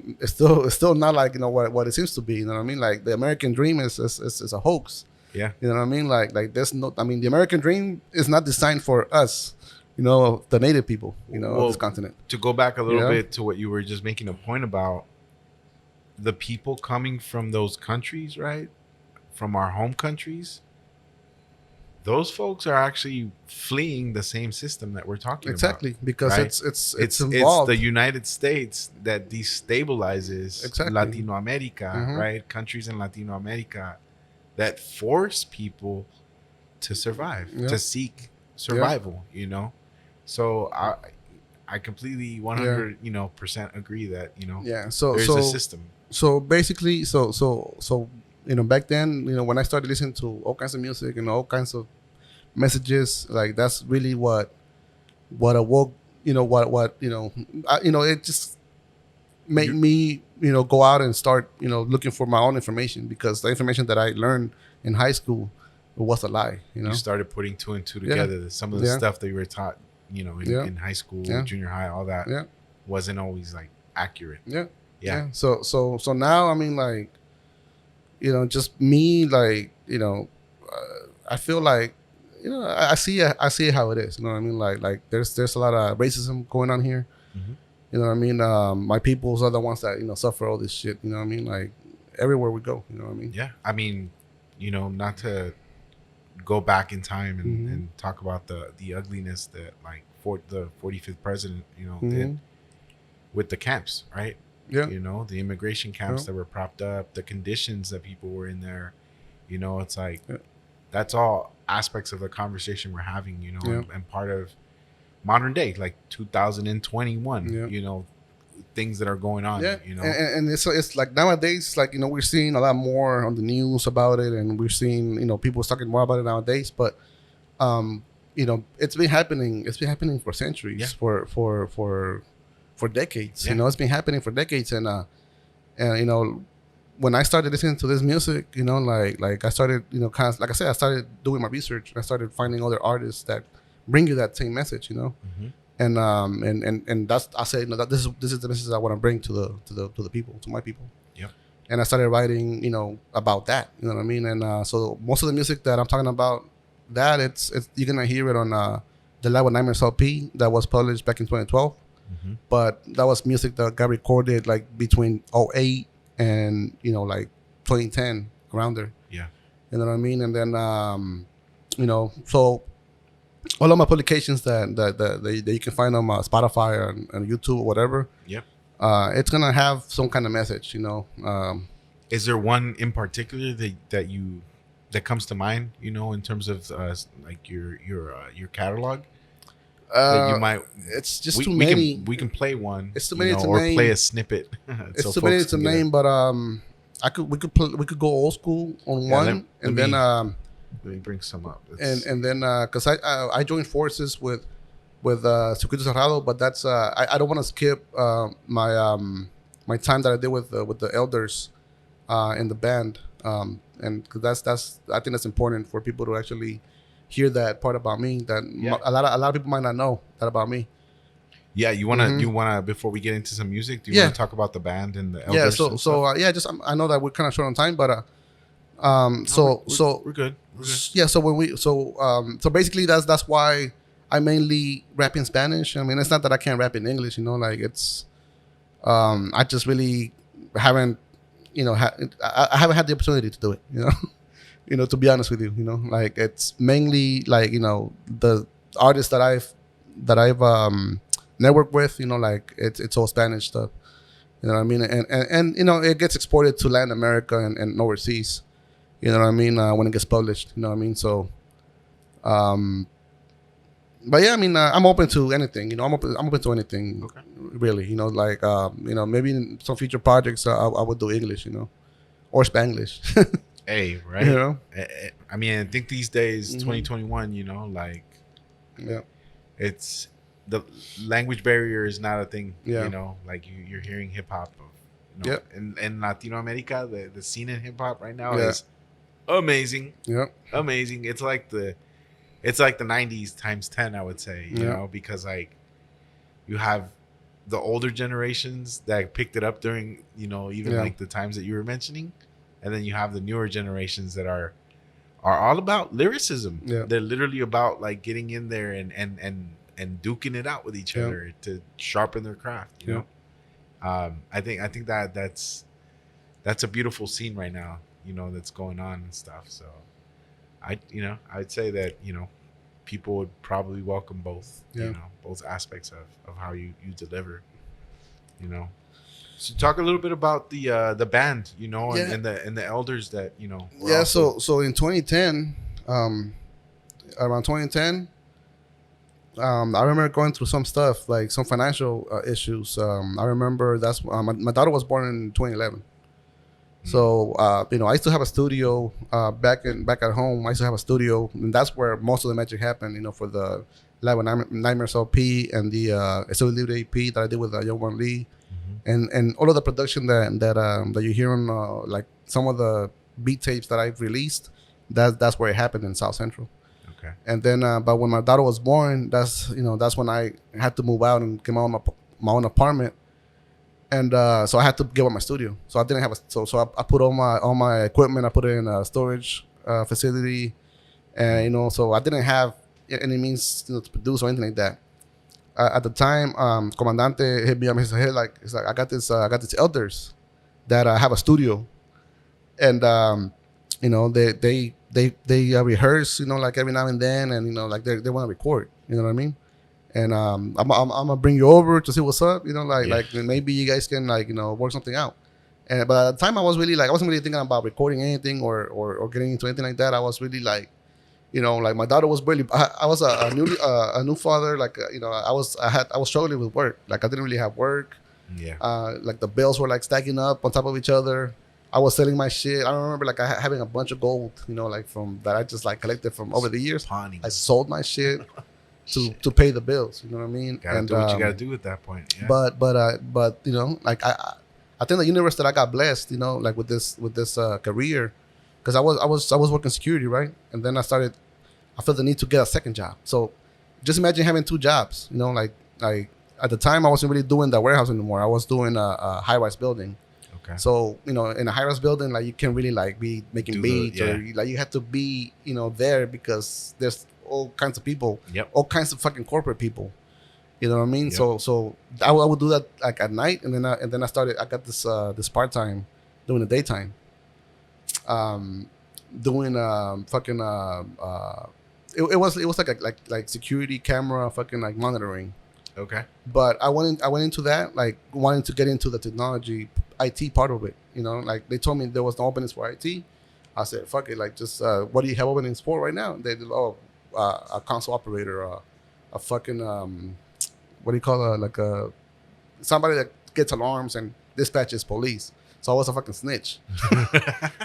Speaker 2: not like what it seems to be. You know what I mean? Like the American dream is a hoax.
Speaker 1: Yeah.
Speaker 2: You know what I mean? Like there's no. I mean, the American dream is not designed for us. The native people. Of this continent.
Speaker 1: To go back a little bit to what you were just making a point about, the people coming from those countries, right? From our home countries. Those folks are actually fleeing the same system that we're talking
Speaker 2: exactly,
Speaker 1: about.
Speaker 2: Because
Speaker 1: right?
Speaker 2: it's involved.
Speaker 1: It's the United States that destabilizes Latino America,
Speaker 2: Mm-hmm.
Speaker 1: right? Countries in Latino America that force people to survive, to seek survival, So I completely 100% agree that,
Speaker 2: So
Speaker 1: there's a system.
Speaker 2: So basically, back then, when I started listening to all kinds of music and all kinds of messages, like that's really what awoke, it just made me, go out and start, looking for my own information, because the information that I learned in high school was a lie.
Speaker 1: You started putting two and two together. Some of the stuff that you were taught, in high school, junior high, all that wasn't always like accurate. Yeah.
Speaker 2: So now, I mean, like, just me, like, I feel like, I see it how it is. You know what I mean? Like there's a lot of racism going on here.
Speaker 1: Mm-hmm.
Speaker 2: You know what I mean? My peoples are the ones that, suffer all this shit. You know what I mean? Like everywhere we go. You know what I mean?
Speaker 1: Yeah. I mean, not to go back in time and talk about the ugliness that like the 45th president, did with the camps, right?
Speaker 2: Yeah.
Speaker 1: The immigration camps that were propped up, the conditions that people were in there, it's like, that's all aspects of the conversation we're having, and part of modern day, like 2021, things that are going on,
Speaker 2: And it's like nowadays, like, we're seeing a lot more on the news about it, and we're seeing, people talking more about it nowadays. But it's been happening. It's been happening for centuries, for decades. It's been happening for decades, and when I started listening to this music, like I started, kind of like I said, I started doing my research. I started finding other artists that bring you that same message,
Speaker 1: Mm-hmm.
Speaker 2: and that's I said, that this is the message I want to bring to the people, to my people.
Speaker 1: Yep.
Speaker 2: And I started writing, about that. You know what I mean? And so most of the music that I'm talking about, that it's you're gonna hear it on the Live with Nightmares LP that was published back in 2012.
Speaker 1: Mm-hmm.
Speaker 2: But that was music that got recorded like between '08 and like 2010, around there.
Speaker 1: Yeah.
Speaker 2: You know what I mean? And then so all of my publications that you can find on Spotify and YouTube or whatever.
Speaker 1: Yep.
Speaker 2: It's gonna have some kind of message.
Speaker 1: Is there one in particular that comes to mind? In terms of like your catalog. That you might.
Speaker 2: It's just too many.
Speaker 1: We can play one.
Speaker 2: It's too many to
Speaker 1: or
Speaker 2: name.
Speaker 1: play a snippet.
Speaker 2: It's too many to name, but we could go old school on one, and then
Speaker 1: let me bring some up.
Speaker 2: And then because I joined forces with Circuito Cerrado, but that's I don't want to skip my time that I did with the elders in the band, and because that's I think that's important for people to actually hear that part about me that a lot of people might not know that about me.
Speaker 1: Yeah, you wanna before we get into some music, do you want to talk about the band and the elders?
Speaker 2: Yeah, just I know that we're kind of short on time, but
Speaker 1: we're good.
Speaker 2: Yeah, so basically that's why I mainly rap in Spanish. I mean, it's not that I can't rap in English, like it's I just really haven't I haven't had the opportunity to do it, to be honest with you, like it's mainly like the artists that I've networked with, like it's all Spanish stuff, you know what I mean, and it gets exported to Latin America and overseas, you know what I mean, when it gets published, you know what I mean, so but yeah, I mean, I'm open to anything, I'm open to anything, okay. Really, like maybe in some future projects I would do English, or Spanglish.
Speaker 1: Hey, right? I mean, I think these days, 2021, like,
Speaker 2: yeah,
Speaker 1: it's the language barrier is not a thing.
Speaker 2: Yeah.
Speaker 1: Like you're hearing hip hop.
Speaker 2: Yep.
Speaker 1: In Latino America, the scene in hip hop right now is amazing.
Speaker 2: Yeah.
Speaker 1: Amazing. It's like the 90s times 10, I would say. You know, because like you have the older generations that picked it up during even like the times that you were mentioning. And then you have the newer generations that are all about lyricism.
Speaker 2: Yeah.
Speaker 1: They're literally about like getting in there and duking it out with each other to sharpen their craft. You know, I think that's a beautiful scene right now. That's going on and stuff. So I'd say that people would probably welcome both. Both aspects of how you deliver. So talk a little bit about the band, and the elders that
Speaker 2: Yeah. So in 2010, around 2010, I remember going through some stuff like some financial issues. I remember that's my daughter was born in 2011. So I used to have a studio back at home. I used to have a studio, and that's where most of the magic happened. For the Live with Nightmares LP and the Estudio Libre EP that I did with Young One Lee. And all of the production that you hear on like some of the beat tapes that I've released, that's where it happened in South Central.
Speaker 1: Okay.
Speaker 2: And then, but when my daughter was born, that's when I had to move out and get my own apartment, and so I had to give up my studio. So I didn't have so I put all my equipment, I put it in a storage facility, and so I didn't have any means to produce or anything like that. At the time, Comandante hit me up. He said, "Hey, like, it's like I got these elders that have a studio, and they rehearse, like every now and then, and like they want to record, you know what I mean? And I'm gonna bring you over to see what's up, like maybe you guys can work something out." And but at the time, I wasn't really thinking about recording anything or getting into anything like that. I was really like. Like my daughter was really. I was a new father. Like I was struggling with work. Like I didn't really have work.
Speaker 1: Yeah.
Speaker 2: Like the bills were like stacking up on top of each other, I was selling my shit. I remember like having a bunch of gold, you know, like from that I just like collected from over the years.
Speaker 1: Pawning.
Speaker 2: I sold my shit to pay the bills. You know what I mean?
Speaker 1: Gotta do what you gotta do at that point. Yeah.
Speaker 2: But you know, like I think the universe that I got blessed, you know, like with this career, because I was working security, right? And then I felt the need to get a second job. So just imagine having 2 jobs, you know, like at the time I wasn't really doing the warehouse anymore. I was doing a high-rise building.
Speaker 1: Okay.
Speaker 2: So, you know, in a high-rise building, like you can't really like be making beats or like you have to be, you know, there because there's all kinds of people, all kinds of fucking corporate people. You know what I mean? Yep. So I would do that like at night, and then I got this part-time doing the daytime. Doing fucking it was like security camera fucking like monitoring.
Speaker 1: Okay.
Speaker 2: But I went into that like wanting to get into the technology IT part of it. You know, like they told me there was no openings for IT. I said, fuck it, like just what do you have openings for right now? They did a console operator, a fucking what do you call like a somebody that gets alarms and dispatches police. So I was a fucking snitch. You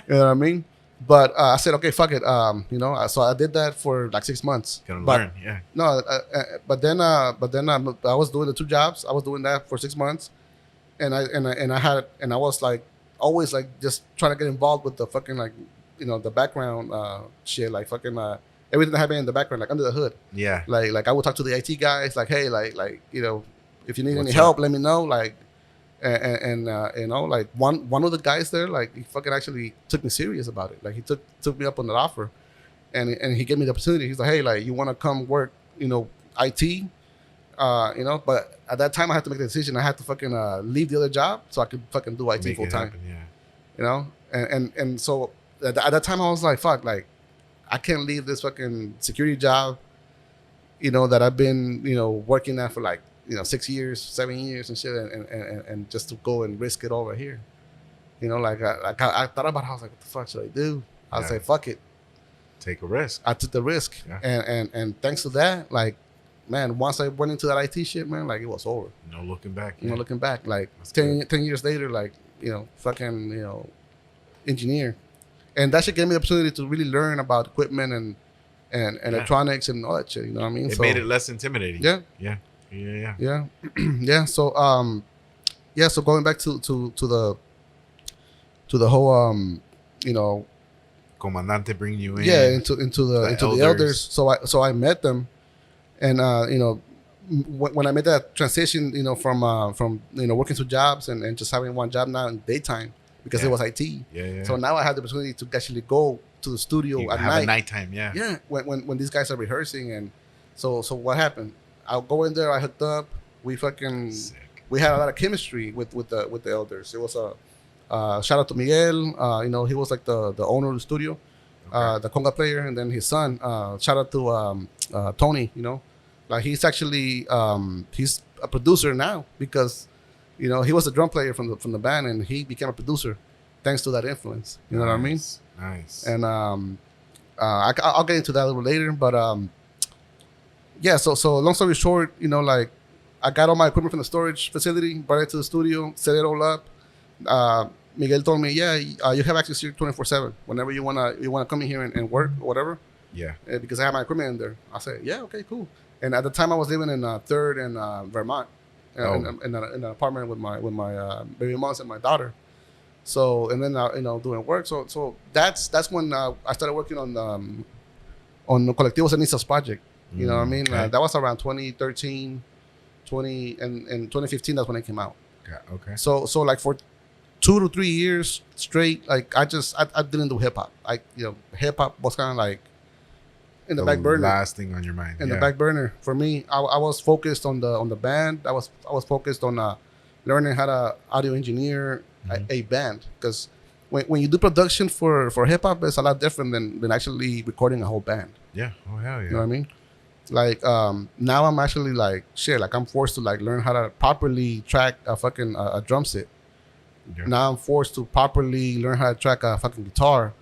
Speaker 2: know what I mean? But I said, okay, fuck it. You know, so I did that for like 6 months.
Speaker 1: Gonna learn, yeah.
Speaker 2: No, but then I was doing the 2 jobs. I was doing that for 6 months, and I was like always like just trying to get involved with the fucking like, you know, the background shit, like fucking everything that happened in the background, like under the hood.
Speaker 1: Yeah.
Speaker 2: Like I would talk to the IT guys, like, hey, like you know, if you need any help, let me know, like. And you know, like one of the guys there, like he fucking actually took me serious about it. Like he took me up on that offer, and he gave me the opportunity. He's like, hey, like you want to come work, you know, IT, you know. But at that time, I had to make the decision. I had to fucking leave the other job so I could fucking do IT full time.
Speaker 1: Happen, yeah.
Speaker 2: You know, and so at that time I was like, fuck, like I can't leave this fucking security job, you know, that I've been, you know, working at for like, you know, 6 years, 7 years and shit, and just to go and risk it over here. You know, like I thought about it, I was like, what the fuck should I do? I was like, fuck it.
Speaker 1: Take a risk.
Speaker 2: I took the risk. Yeah. And thanks to that, like, man, once I went into that IT shit, man, like it was over.
Speaker 1: No looking back.
Speaker 2: Yeah. No looking back. Like 10 years later, like, you know, fucking, you know, engineer. And that shit gave me the opportunity to really learn about equipment and electronics and all that shit, you know what I mean?
Speaker 1: It made it less intimidating.
Speaker 2: Yeah.
Speaker 1: Yeah.
Speaker 2: Yeah. So so going back to the whole you know,
Speaker 1: Comandante bring you in.
Speaker 2: Yeah, into the elders. So I met them, and you know, when I made that transition, you know, from you know, working 2 jobs and just having 1 job now in daytime because it was IT.
Speaker 1: Yeah.
Speaker 2: So now I had the opportunity to actually go to the studio at night.
Speaker 1: Nighttime, yeah.
Speaker 2: Yeah, when these guys are rehearsing, and so what happened? I'll go in there. I hooked up. We had a lot of chemistry with the elders. It was a shout out to Miguel. You know, he was like the owner of the studio, the conga player, and then his son. Shout out to Tony. You know, like he's actually he's a producer now because, you know, he was a drum player from the band and he became a producer thanks to that influence. You know what I mean?
Speaker 1: Nice.
Speaker 2: And I'll get into that a little later, but yeah, so long story short, you know, like I got all my equipment from the storage facility, brought it to the studio, set it all up. Miguel told me, yeah, you have access here 24/7. Whenever you wanna come in here and work or whatever.
Speaker 1: Yeah.
Speaker 2: Because I have my equipment in there. I said, yeah, okay, cool. And at the time I was living in 3rd and Vermont, in an apartment with my baby moms and my daughter. So, and then you know, doing work. So that's when I started working on the Colectivos Cenizas project. You know what I mean?
Speaker 1: Okay.
Speaker 2: That was around 2013, and 2015. That's when it came out.
Speaker 1: Okay.
Speaker 2: So like for 2 to 3 years straight, like I didn't do hip hop. Hip hop was kind of like in the back burner.
Speaker 1: Last thing on your mind.
Speaker 2: In the back burner for me. I was focused on the band. I was focused on learning how to audio engineer a band, because when you do production for hip hop, it's a lot different than actually recording a whole band.
Speaker 1: Yeah. Oh hell yeah.
Speaker 2: You know what I mean? Like now I'm actually like shit. Like I'm forced to like learn how to properly track a fucking a drum set. Yeah. Now I'm forced to properly learn how to track a fucking guitar.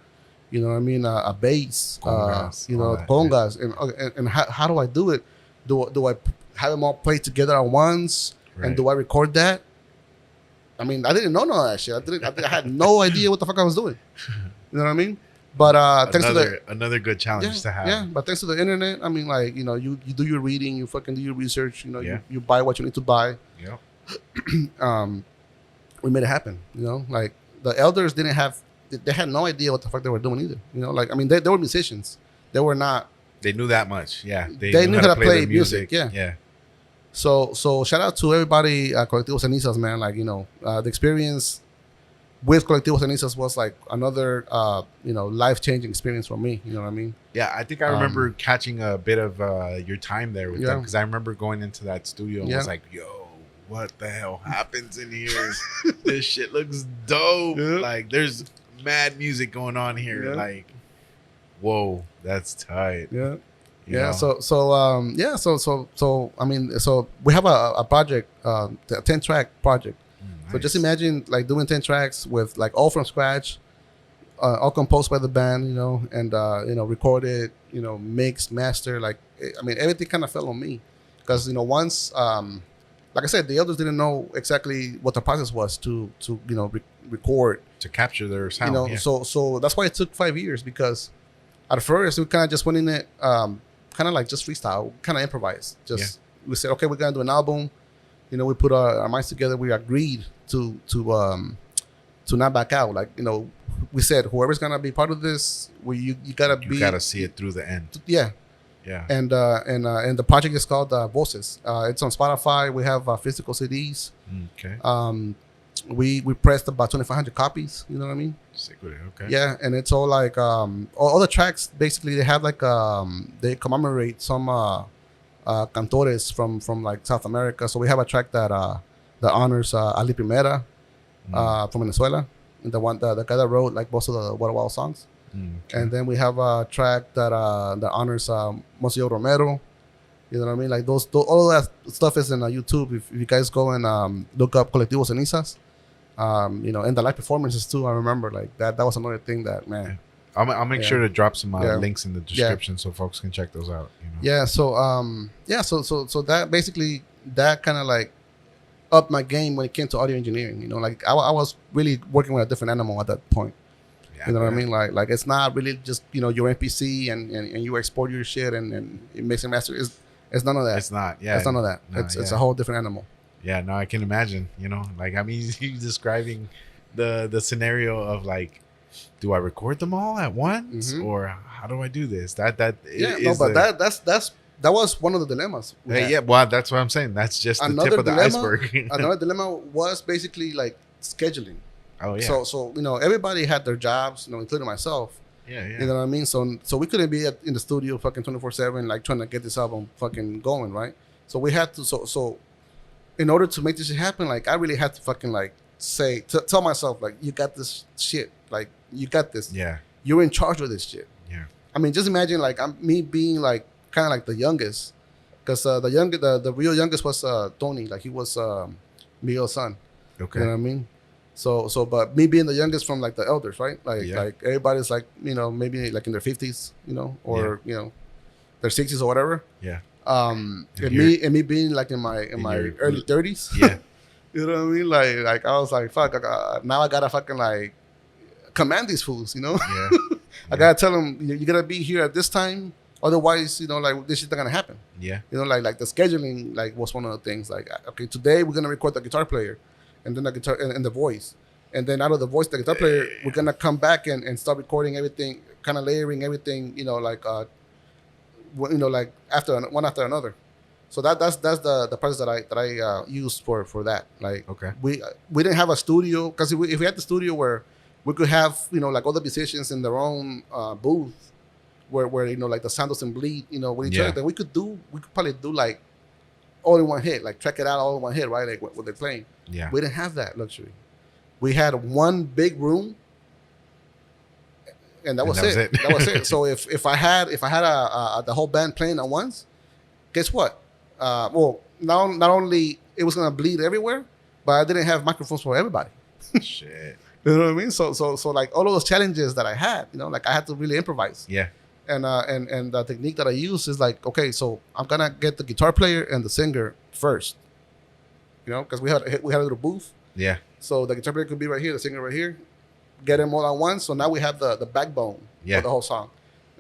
Speaker 2: You know what I mean? A bass.
Speaker 1: Congas,
Speaker 2: you know, congas. Yeah. And how do I do it? Do I have them all played together at once? Right. And do I record that? I mean, I didn't know none of that shit. I had no idea what the fuck I was doing. You know what I mean? But thanks to
Speaker 1: another good challenge to have.
Speaker 2: Yeah, but thanks to the internet, I mean, like, you know, you do your reading, you fucking do your research, you know, you buy what you need to buy.
Speaker 1: Yeah.
Speaker 2: We made it happen, you know? Like, the elders they had no idea what the fuck they were doing either. You know, like, I mean, they were musicians. They were not.
Speaker 1: They knew that much. Yeah.
Speaker 2: They knew how to play music. Yeah.
Speaker 1: Yeah.
Speaker 2: So shout out to everybody, Colectivo Cenizas, man. Like, you know, the experience with Colectivo Cenizas was like another, you know, life-changing experience for me. You know what I mean?
Speaker 1: Yeah, I think I remember catching a bit of your time there with them, because I remember going into that studio and was like, yo, what the hell happens in here? This shit looks dope. Yeah. Like, there's mad music going on here. Yeah. Like, whoa, that's tight.
Speaker 2: Yeah. Yeah. So I mean, so we have a project, a 10-track project. Nice. So just imagine like doing 10 tracks with like all from scratch, all composed by the band, you know, and you know, recorded, you know, mixed, master. Like, I mean, everything kind of fell on me, because, you know, once, like I said, the elders didn't know exactly what the process was to you know, record,
Speaker 1: to capture their sound.
Speaker 2: You know, so that's why it took 5 years, because at first we kind of just went in it, kind of like just freestyle, kind of improvised. We said, okay, we're gonna do an album. You know, we put our minds together. We agreed to not back out. Like, you know, we said, whoever's gonna be part of this, you gotta
Speaker 1: see it through the end.
Speaker 2: Yeah.
Speaker 1: Yeah.
Speaker 2: And the project is called Voices. It's on Spotify. We have physical CDs.
Speaker 1: Okay.
Speaker 2: We pressed about 2,500 copies. You know what I mean?
Speaker 1: Okay.
Speaker 2: Yeah, and it's all like all the tracks basically, they have like they commemorate some cantores from like South America. So we have a track that honors Ali Primera from Venezuela, and the guy that wrote like most of the What a Wild songs. Okay. And then we have a track that honors Monsieur Romero. You know what I mean? Like all of that stuff is in YouTube. If you guys go and look up Colectivo Cenizas, you know, and the live performances too. I remember like that was another thing that, man.
Speaker 1: I'll make sure to drop some links in the description so folks can check those out. You know?
Speaker 2: Yeah. So that basically that kind of like upped my game when it came to audio engineering. You know, like I was really working with a different animal at that point. You know what I mean? Like it's not really just, you know, your MPC and you export your shit and it makes a master. It's none of that.
Speaker 1: It's not. Yeah.
Speaker 2: It's none of that. No, it's a whole different animal.
Speaker 1: Yeah. No, I can imagine. You know, like, I mean, he's describing the scenario of like, do I record them all at once, or how do I do this? That was one of the dilemmas. Well, that's what I'm saying. That's just the tip of the iceberg.
Speaker 2: Another dilemma was basically like scheduling.
Speaker 1: Oh yeah.
Speaker 2: So you know, everybody had their jobs, you know, including myself.
Speaker 1: Yeah.
Speaker 2: You know what I mean? So we couldn't be in the studio fucking 24/7, like trying to get this album fucking going, right? So we had to. So in order to make this shit happen, like I really had to fucking like tell myself, like, you got this shit, like you got this.
Speaker 1: Yeah.
Speaker 2: You're in charge of this shit.
Speaker 1: Yeah.
Speaker 2: I mean, just imagine like me being like kind of like the youngest, because the real youngest was Tony, like he was Miguel's son.
Speaker 1: Okay.
Speaker 2: You know what I mean? So, but me being the youngest from like the elders, right? Like everybody's like, you know, maybe like in their 50s, you know, or you know, their 60s or whatever.
Speaker 1: Yeah.
Speaker 2: And me being like in my early 30s.
Speaker 1: Yeah.
Speaker 2: You know what I mean? Like I was like, fuck, now I gotta fucking like command these fools, you know?
Speaker 1: Yeah.
Speaker 2: I gotta tell them, you gotta be here at this time, otherwise, you know, like this shit's not gonna happen.
Speaker 1: Yeah.
Speaker 2: You know, like the scheduling like was one of the things. Like, okay, today we're gonna record the guitar player, and then the guitar and the voice, and then out of the voice, the guitar player, we're gonna come back and start recording everything, kind of layering everything, you know, like you know, like one after another. So that's the process that I used for that. Like,
Speaker 1: okay,
Speaker 2: we didn't have a studio, because if we had the studio where we could have, you know, like all the musicians in their own booth, where you know, like the sound doesn't bleed, you know, with each other, then we could probably do like all in one hit, like track it out all in one hit, right? Like what they're playing.
Speaker 1: Yeah.
Speaker 2: We didn't have that luxury. We had one big room, and that was it. That was it. So if I had the whole band playing at once, guess what? Well, not only it was gonna bleed everywhere, but I didn't have microphones for everybody.
Speaker 1: Shit.
Speaker 2: You know what I mean? So like all of those challenges that I had, you know, like I had to really improvise.
Speaker 1: Yeah.
Speaker 2: And the technique that I use is like, okay, so I'm gonna get the guitar player and the singer first, you know, because we had a little booth,
Speaker 1: Yeah.
Speaker 2: So the guitar player could be right here, the singer right here, get them all at once. So now we have the backbone for the whole song.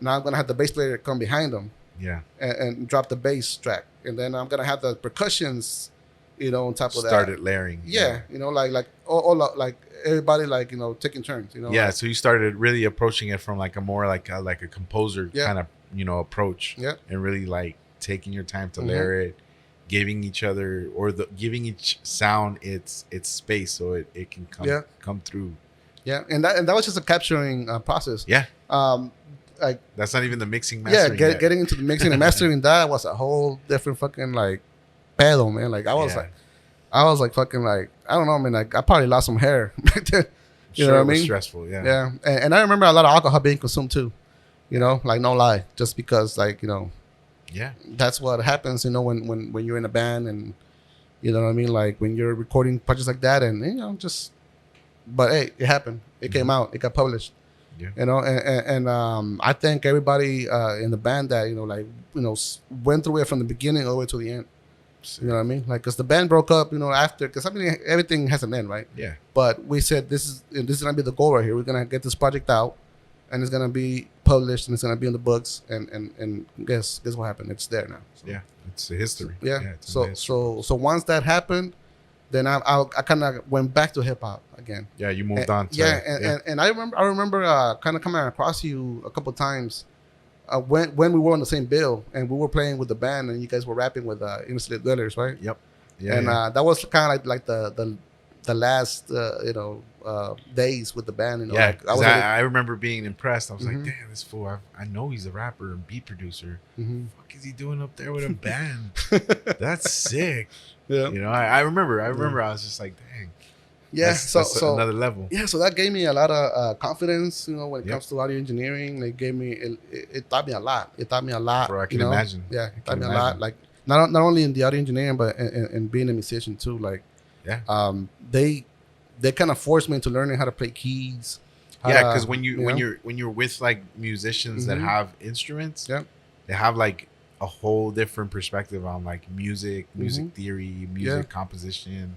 Speaker 2: Now I'm gonna have the bass player come behind them.
Speaker 1: Yeah.
Speaker 2: And drop the bass track, and then I'm gonna have the percussions, on top of that.
Speaker 1: Started layering.
Speaker 2: Yeah, like all like everybody like taking turns.
Speaker 1: Yeah,
Speaker 2: like,
Speaker 1: so you started really approaching it from like a more like a composer kind of approach.
Speaker 2: Yeah.
Speaker 1: And really like taking your time to layer it, giving each other giving each sound its space so it can come through.
Speaker 2: Yeah, and that was just a capturing process.
Speaker 1: Yeah.
Speaker 2: Like
Speaker 1: that's not even the mixing mastering.
Speaker 2: Yeah, getting into the mixing and mastering, that was a whole different fucking like pedal, man. Like I was like fucking like, I don't know, man. Like I probably lost some hair back then. You know what I mean?
Speaker 1: Stressful, yeah.
Speaker 2: Yeah, and I remember a lot of alcohol being consumed too. Like no lie, just because like
Speaker 1: yeah,
Speaker 2: that's what happens. When you're in a band, and you know what I mean. Like when you're recording projects like that, and just, but hey, it happened. It came out. It got published.
Speaker 1: Yeah.
Speaker 2: And I thank everybody in the band that went through it from the beginning all the way to the end. You know what I mean? Like, because the band broke up, after, because I mean everything has an end, right?
Speaker 1: Yeah.
Speaker 2: But we said this is gonna be the goal right here. We're gonna get this project out, and it's gonna be published, and it's gonna be in the books, and guess what happened? It's there now. So,
Speaker 1: yeah, it's a history.
Speaker 2: Yeah. So once that happened, then I kind of went back to hip hop again.
Speaker 1: Yeah, you moved on. To,
Speaker 2: and I remember kind of coming across you a couple times when we were on the same bill, and we were playing with the band, and you guys were rapping with Innocent Dwellers, right?
Speaker 1: Yep. Yeah.
Speaker 2: And that was kind of like the last days with the band.
Speaker 1: Yeah. I remember being impressed. I was like, damn, this fool! I know he's a rapper and beat producer. What the fuck is he doing up there with a band? That's sick.
Speaker 2: Yeah.
Speaker 1: I remember. I was just like, dang.
Speaker 2: Yeah.
Speaker 1: That's another level.
Speaker 2: Yeah. So that gave me a lot of confidence. When it comes to audio engineering, it taught me a lot. It taught me a lot.
Speaker 1: Bro, I can imagine.
Speaker 2: Yeah. It taught me a lot. Like not only in the audio engineering, but in being a musician too. Like,
Speaker 1: yeah.
Speaker 2: They kind of forced me into learning how to play keys.
Speaker 1: Yeah, because when you're with like musicians that have instruments, they have like a whole different perspective on like music theory, music composition,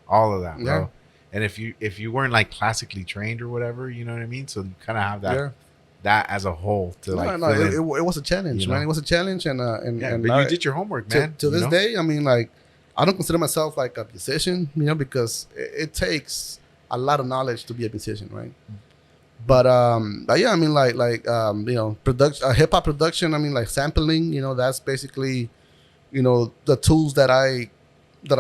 Speaker 1: all of that, bro.
Speaker 2: Yeah.
Speaker 1: And if you weren't like classically trained or whatever, you know what I mean? So you kind of have that as a whole to
Speaker 2: it was a challenge, man. It was a challenge, and
Speaker 1: but you did your homework, man.
Speaker 2: To this day, I mean, like, I don't consider myself like a musician, because it takes a lot of knowledge to be a musician, right? But yeah, I mean, production, hip hop production. I mean, like sampling. That's basically, the tools that I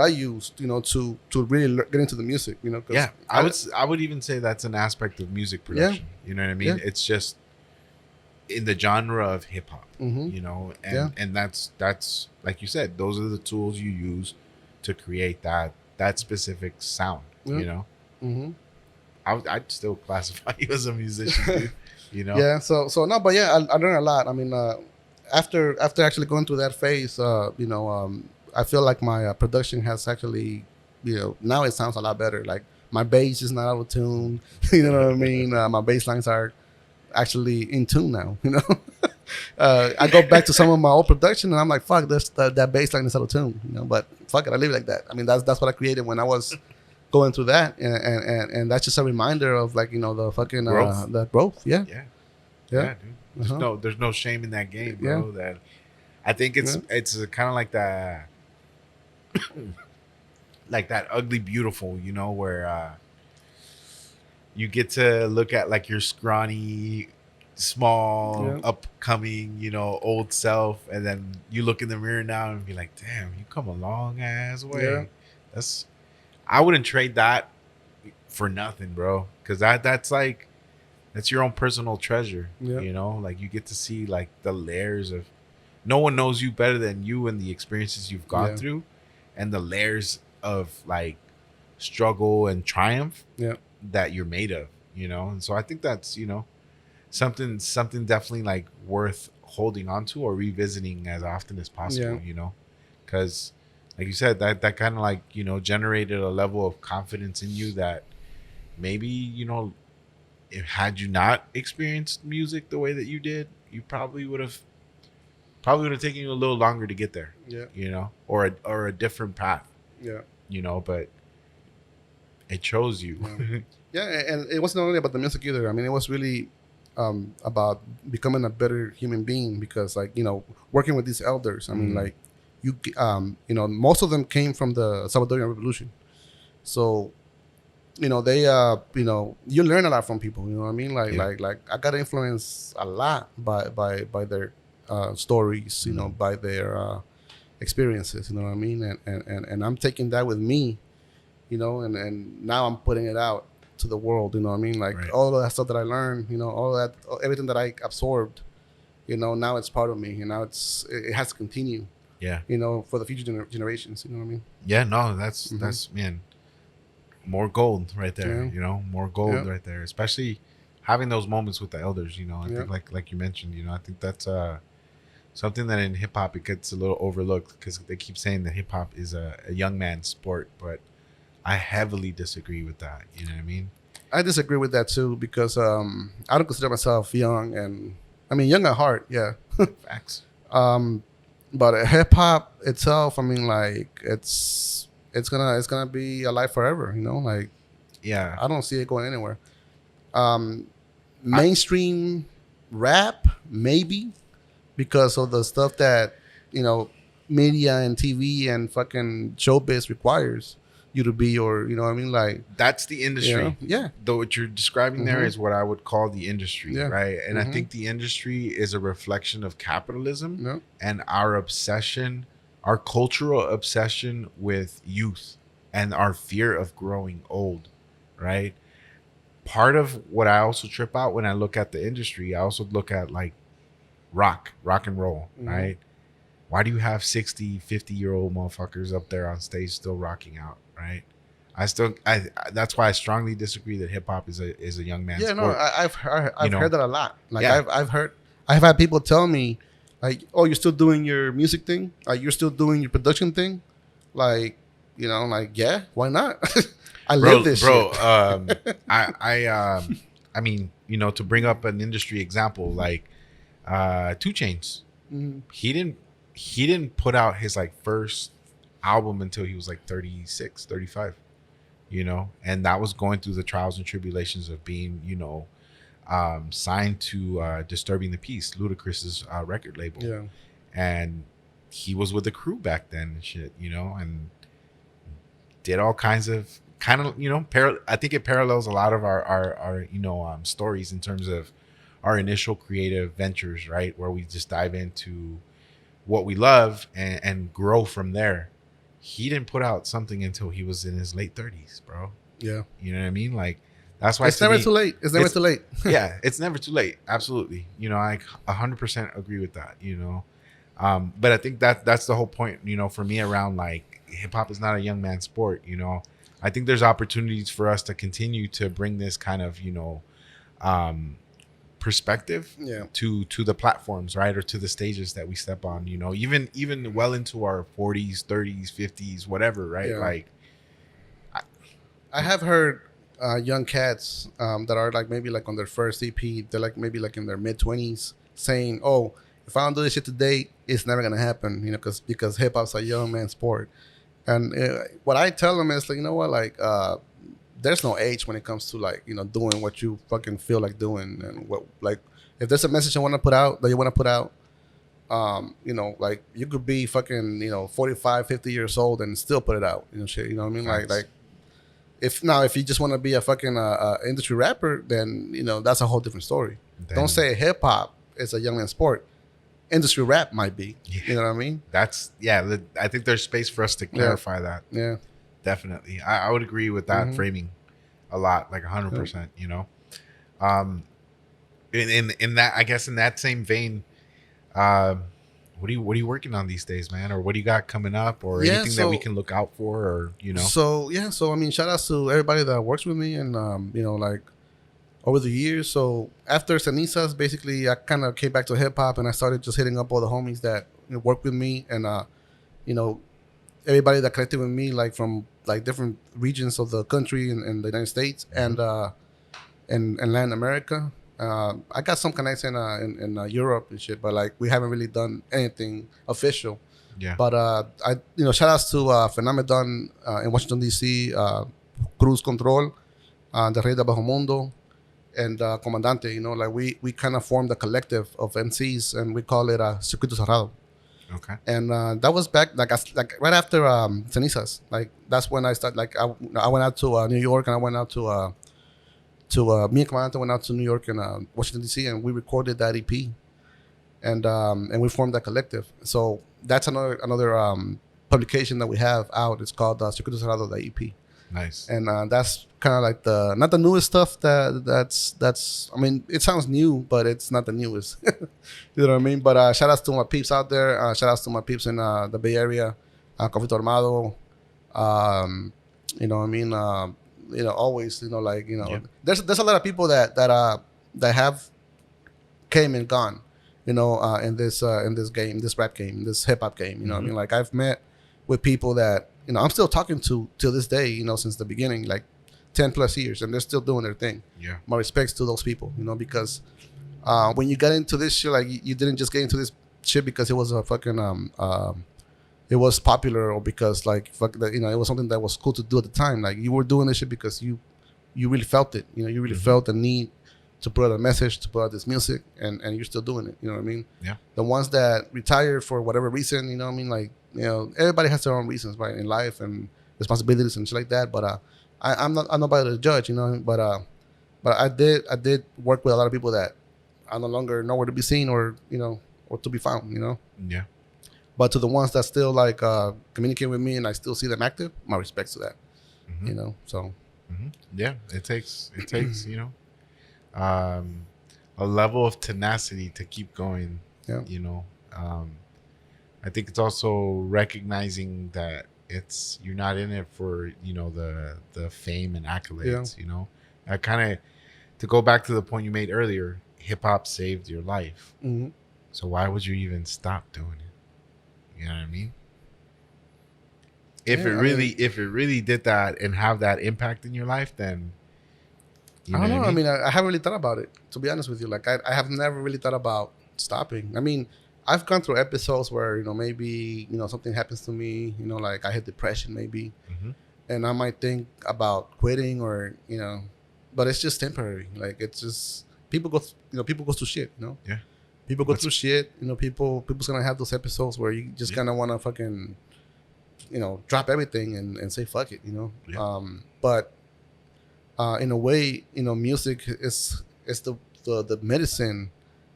Speaker 2: used, to really get into the music.
Speaker 1: Yeah, I would even say that's an aspect of music production. You know what I mean? Yeah. It's just in the genre of hip hop. And that's like you said, those are the tools you use to create that specific sound. I'd still classify you as a musician, dude,
Speaker 2: Yeah. So no, but yeah, I learned a lot. I mean, after actually going through that phase, I feel like my production has actually, now it sounds a lot better. Like my bass is not out of tune. You know what I mean? My bass lines are actually in tune now. I go back to some of my old production, and I'm like, fuck, that bass line is out of tune. But fuck it, I leave it like that. I mean, that's what I created when I was going through that, and that's just a reminder of like the fucking
Speaker 1: growth.
Speaker 2: The growth. Yeah,
Speaker 1: dude. There's no shame in that game, bro. That I think it's kind of like that, like that ugly beautiful, where you get to look at like your scrawny, small, upcoming, old self, and then you look in the mirror now and be like, damn, you come a long ass way. I wouldn't trade that for nothing, bro. Because that's your own personal treasure. Like you get to see like the layers of, no one knows you better than you and the experiences you've gone through, and the layers of like struggle and triumph that you're made of. And so I think that's something definitely like worth holding on to or revisiting as often as possible. Because like you said, that kind of like, generated a level of confidence in you that maybe, had you not experienced music the way that you did, you probably would have taken you a little longer to get there. Or a different path. But It chose you.
Speaker 2: Yeah, and it wasn't only about the music either. I mean, it was really about becoming a better human being because, like, working with these elders. I mean, like, most of them came from the Salvadorian Revolution. So, they, you learn a lot from people. You know what I mean? Like I got influenced a lot by their stories. By their experiences. You know what I mean? And I'm taking that with me. And now I'm putting it out to the world. You know what I mean? Like all of that stuff that I learned. All of that, everything that I absorbed. Now it's part of me. And now it has to continue.
Speaker 1: Yeah.
Speaker 2: For the future generations. You know what I mean?
Speaker 1: Yeah. No, that's man. More gold right there, more gold right there, especially having those moments with the elders, I think like you mentioned, I think that's something that in hip hop it gets a little overlooked because they keep saying that hip hop is a young man's sport, but I heavily disagree with that. You know what I mean?
Speaker 2: I disagree with that too because I don't consider myself young, and I mean young at heart, yeah.
Speaker 1: Facts.
Speaker 2: But hip hop itself, I mean, like it's gonna be alive forever, like
Speaker 1: yeah.
Speaker 2: I don't see it going anywhere. Mainstream rap, maybe, because of the stuff that, media and TV and fucking showbiz requires you to be, or, what I mean? Like,
Speaker 1: that's the industry.
Speaker 2: Yeah.
Speaker 1: Though what you're describing there is what I would call the industry, right? And I think the industry is a reflection of capitalism and our obsession, our cultural obsession with youth and our fear of growing old, right? Part of what I also trip out when I look at the industry, I also look at like rock and roll, right? Why do you have 60, 50-year-old motherfuckers up there on stage still rocking out, right? That's why I strongly disagree that hip hop is a young man's sport.
Speaker 2: No, I've heard that a lot. Like I've had people tell me, like, oh, you're still doing your music thing? Like, you're still doing your production thing? Like, like, yeah, why not? I live this shit.
Speaker 1: I mean, to bring up an industry example, like 2 Chainz, he didn't put out his like first album until he was like 36, 35, and that was going through the trials and tribulations of being, signed to Disturbing the Peace, Ludacris's record label.
Speaker 2: Yeah.
Speaker 1: And he was with the crew back then and shit, and did all kinds of I think it parallels a lot of our stories in terms of our initial creative ventures, right? Where we just dive into what we love and grow from there. He didn't put out something until he was in his late 30s, bro.
Speaker 2: Yeah.
Speaker 1: You know what I mean? Like, that's why
Speaker 2: it's never too late. It's never too late.
Speaker 1: Yeah, it's never too late. Absolutely. I 100% agree with that, but I think that's the whole point, for me around like hip hop is not a young man's sport, I think there's opportunities for us to continue to bring this kind of, perspective to the platforms, right? Or to the stages that we step on, even well into our 40s, 30s, 50s, whatever, right?
Speaker 2: Yeah.
Speaker 1: Like
Speaker 2: I have heard young cats that are like maybe like on their first EP, they're like maybe like in their mid-20s saying, oh, if I don't do this shit today, it's never gonna happen, because hip hop's a young man's sport. And what I tell them is like, like there's no age when it comes to like, doing what you fucking feel like doing. And what, like, if there's a message you want to put out that you want to put out, like you could be fucking, 45, 50 years old and still put it out, shit, you know what I mean?
Speaker 1: Thanks.
Speaker 2: Like if you just want to be a fucking industry rapper, then, that's a whole different story.
Speaker 1: Then,
Speaker 2: don't say hip hop is a young man's sport. Industry rap might be, you know what I mean?
Speaker 1: I think there's space for us to clarify that.
Speaker 2: Yeah.
Speaker 1: Definitely. I would agree with that framing a lot, like 100%, in that, I guess in that same vein, what are you working on these days, man? Or what do you got coming up, or anything that we can look out for, or,
Speaker 2: So I mean, shout outs to everybody that works with me and, like over the years. So after Cenizas, basically I kind of came back to hip hop and I started just hitting up all the homies that work with me and, everybody that connected with me, like from like different regions of the country in the United States and Latin America. I got some connects in Europe and shit, but like we haven't really done anything official.
Speaker 1: Yeah.
Speaker 2: But I shout outs to Phenomenon in Washington DC, Cruz Control, the Rey de Bajo Mundo, and Comandante. You know, like we kind of formed a collective of MCs, and we call it Circuito Cerrado.
Speaker 1: Okay.
Speaker 2: And that was back like right after Cenizas. Like that's when I started. Like I went out to New York, and I went out to me and Comandante went out to New York and Washington D.C. and we recorded that EP, and we formed that collective. So that's another publication that we have out. It's called Circuito Cerrado, the EP.
Speaker 1: Nice.
Speaker 2: And that's kind of like not the newest stuff that's I mean, it sounds new, but it's not the newest. You know what I mean? But shout outs to my peeps out there. Shout outs to my peeps in the Bay Area, Conflicto Armado. You know what I mean? You know, always, you know, like, you know, yeah. There's a lot of people that have came and gone, you know, in this game, this rap game, this hip hop game. You know what I mean? Like I've met with people that, you know, I'm still talking to this day, you know, since the beginning, like 10 plus years, and they're still doing their thing.
Speaker 1: Yeah.
Speaker 2: My respects to those people, you know, because when you got into this shit, like you didn't just get into this shit because it was a fucking it was popular or because like you know, it was something that was cool to do at the time. Like you were doing this shit because you really felt it, you know, you really felt the need to put out a message, to put out this music, and you're still doing it. You know what I mean?
Speaker 1: Yeah. The
Speaker 2: ones that retired for whatever reason, you know what I mean? Like, you know, everybody has their own reasons, right, in life and responsibilities and shit like that. But I'm nobody to judge, you know. But I did work with a lot of people that are no longer nowhere to be seen or, you know, or to be found, you know.
Speaker 1: Yeah.
Speaker 2: But to the ones that still like communicate with me and I still see them active, my respects to that. You know, so.
Speaker 1: Yeah, it takes you know, a level of tenacity to keep going.
Speaker 2: Yeah.
Speaker 1: You know, I think it's also recognizing that you're not in it for, you know, the fame and accolades. Yeah. You know, I kind of, to go back to the point you made earlier, hip hop saved your life. So why would you even stop doing it? You know what I mean? If it really did that and have that impact in your life, then
Speaker 2: I don't know. I mean, I haven't really thought about it, to be honest with you. Like I have never really thought about stopping. I mean, I've gone through episodes where, you know, maybe, you know, something happens to me, you know, like I hit depression maybe, and I might think about quitting or, you know, but it's just temporary. Like it's just people go through shit, you know.
Speaker 1: Yeah.
Speaker 2: People go through shit, you know. People's gonna have those episodes where you just kind of want to fucking, you know, drop everything and say fuck it, you know. Yeah. But in a way, you know, music is the medicine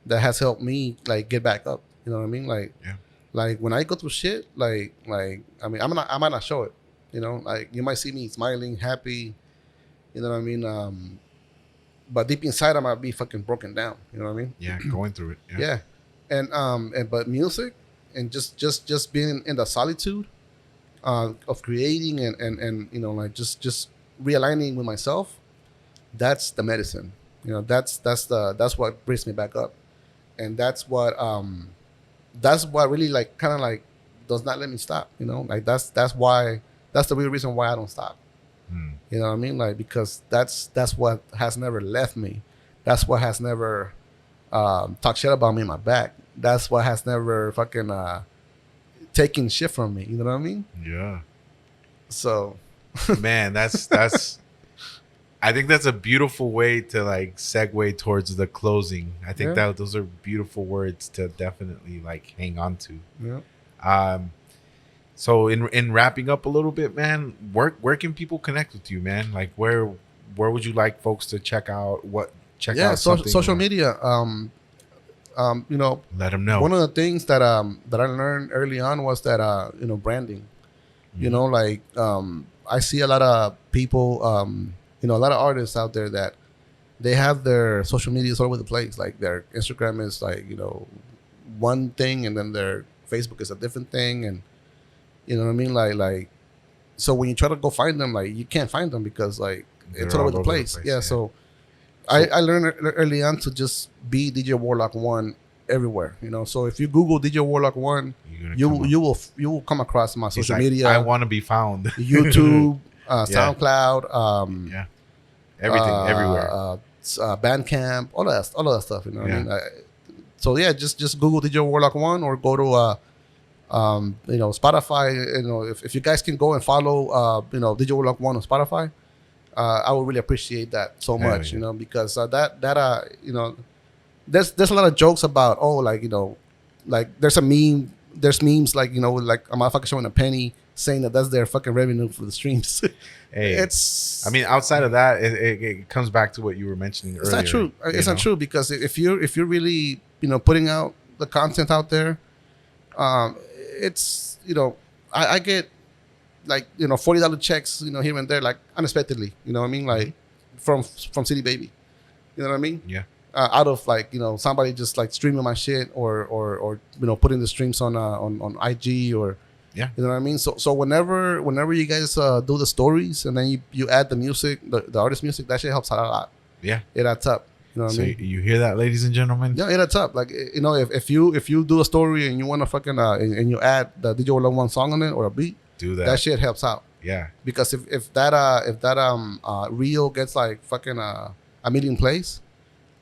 Speaker 2: that has helped me like get back up. You know what I mean? Like,
Speaker 1: yeah.
Speaker 2: Like when I go through shit, like I mean, I might not show it. You know, like you might see me smiling, happy. You know what I mean? But deep inside, I might be fucking broken down. You know what I mean?
Speaker 1: Yeah, going through it.
Speaker 2: Yeah. And but music and just being in the solitude of creating and you know, like just realigning with myself, that's the medicine. You know, that's what brings me back up, and that's what really like kind of like does not let me stop. You know, like that's the real reason why I don't stop. You know what I mean? Like, because that's what has never left me. That's what has never talked shit about me in my back. That's what has never fucking taken shit from me. You know what I mean?
Speaker 1: Yeah.
Speaker 2: So,
Speaker 1: man, that's I think that's a beautiful way to like segue towards the closing. I think that those are beautiful words to definitely like hang on to.
Speaker 2: Yeah.
Speaker 1: So in wrapping up a little bit, man, where can people connect with you, man? Like where would you like folks to check out out something?
Speaker 2: Social media. You know,
Speaker 1: let them know.
Speaker 2: One of the things that I learned early on was that you know, branding. You know, like I see a lot of people, you know, a lot of artists out there that they have their social medias all over the place. Like their Instagram is like, you know, one thing, and then their Facebook is a different thing, and you know what I mean? Like, so when you try to go find them, like you can't find them because like it's all over the place. Yeah. So I learned early on to just be DJ WARLOCK ONE everywhere. You know, so if you Google DJ WARLOCK ONE, you will come across my social media.
Speaker 1: I want to be found.
Speaker 2: YouTube, SoundCloud,
Speaker 1: everything, everywhere.
Speaker 2: Bandcamp, all of that stuff. You know what I mean? So yeah, just Google DJ WARLOCK ONE or go to you know, Spotify. You know, if you guys can go and follow you know, DJ WARLOCK ONE on Spotify, I would really appreciate that so much,
Speaker 1: yeah.
Speaker 2: you know, because you know, there's a lot of jokes about, oh, like, you know, like there's memes like, you know, like a motherfucker showing a penny saying that's their fucking revenue for the streams.
Speaker 1: Hey,
Speaker 2: It's,
Speaker 1: I mean, outside of that, it comes back to what you were mentioning earlier.
Speaker 2: it's not true. It's not true, because if you're really, you know, putting out the content out there, it's, you know, I get like, you know, $40 checks, you know, here and there, like unexpectedly, you know what I mean, like from City Baby, you know what I mean?
Speaker 1: Yeah.
Speaker 2: Out of like, you know, somebody just like streaming my shit or you know, putting the streams on IG, or
Speaker 1: Yeah.
Speaker 2: you know what I mean. So whenever you guys do the stories and then you add the music, the artist music, that shit helps out a lot.
Speaker 1: Yeah.
Speaker 2: It adds up. You know what I mean?
Speaker 1: You hear that, ladies and gentlemen?
Speaker 2: Yeah, it adds up. Like, you know, if you do a story and you want to fucking and you add the DJ WARLOCK ONE song on it or a beat,
Speaker 1: Do that.
Speaker 2: that shit helps out.
Speaker 1: Yeah.
Speaker 2: Because if that reel gets like fucking a million plays,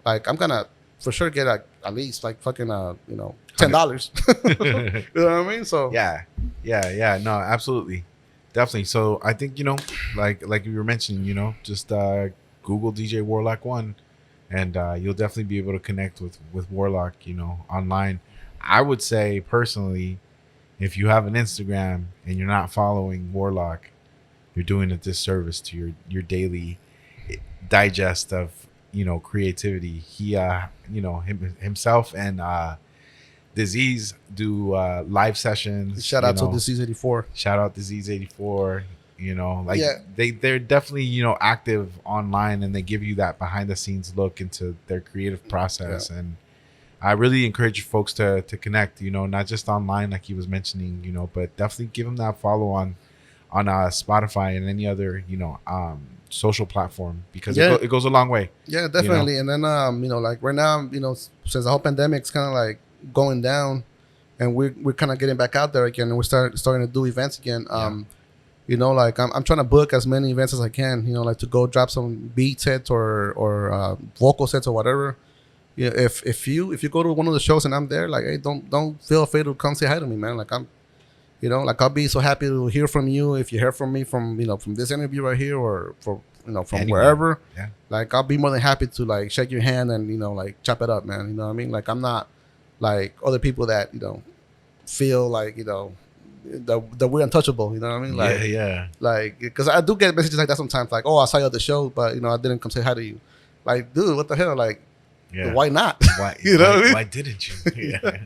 Speaker 2: like I'm gonna for sure get at least like fucking you know, $10. You know what I mean? So
Speaker 1: Yeah. No, absolutely, definitely. So I think, you know, like you were mentioning, you know, just Google DJ WARLOCK ONE, and you'll definitely be able to connect with Warlock, you know, online. I would say personally, if you have an Instagram and you're not following Warlock, you're doing a disservice to your daily digest of, you know, creativity. He you know, himself and Disease do live sessions.
Speaker 2: shout out to Disease 84.
Speaker 1: Shout out Disease 84. You know, like
Speaker 2: Yeah.
Speaker 1: they're definitely, you know, active online, and they give you that behind the scenes look into their creative process.
Speaker 2: Yeah.
Speaker 1: And I really encourage folks to connect, you know, not just online like he was mentioning, you know, but definitely give them that follow on Spotify and any other, you know, social platform, because
Speaker 2: Yeah.
Speaker 1: it goes a long way.
Speaker 2: Yeah, definitely. And then you know, like right now, you know, since the whole pandemic's kind of like going down, and we're kind of getting back out there again, and we're starting to do events again. You know, like I'm trying to book as many events as I can. You know, like to go drop some beat sets or vocal sets or whatever. Yeah, if you go to one of the shows and I'm there, like, hey, don't feel afraid to come say hi to me, man. Like you know, like I'll be so happy to hear from you if you hear from me from, you know, from this interview right here, or from, you know, from
Speaker 1: Anywhere.
Speaker 2: wherever.
Speaker 1: Yeah.
Speaker 2: Like I'll be more than happy to like shake your hand and, you know, like chop it up, man. You know what I mean? Like I'm not like other people that, you know, feel like, you know, that we're untouchable. You know what I mean? Like,
Speaker 1: Yeah.
Speaker 2: like, because I do get messages like that sometimes. Like, oh, I saw you at the show, but, you know, I didn't come say hi to you. Like, dude, what the hell? Like,
Speaker 1: Yeah.
Speaker 2: why not?
Speaker 1: Why,
Speaker 2: You know what I mean?
Speaker 1: why didn't you? Yeah.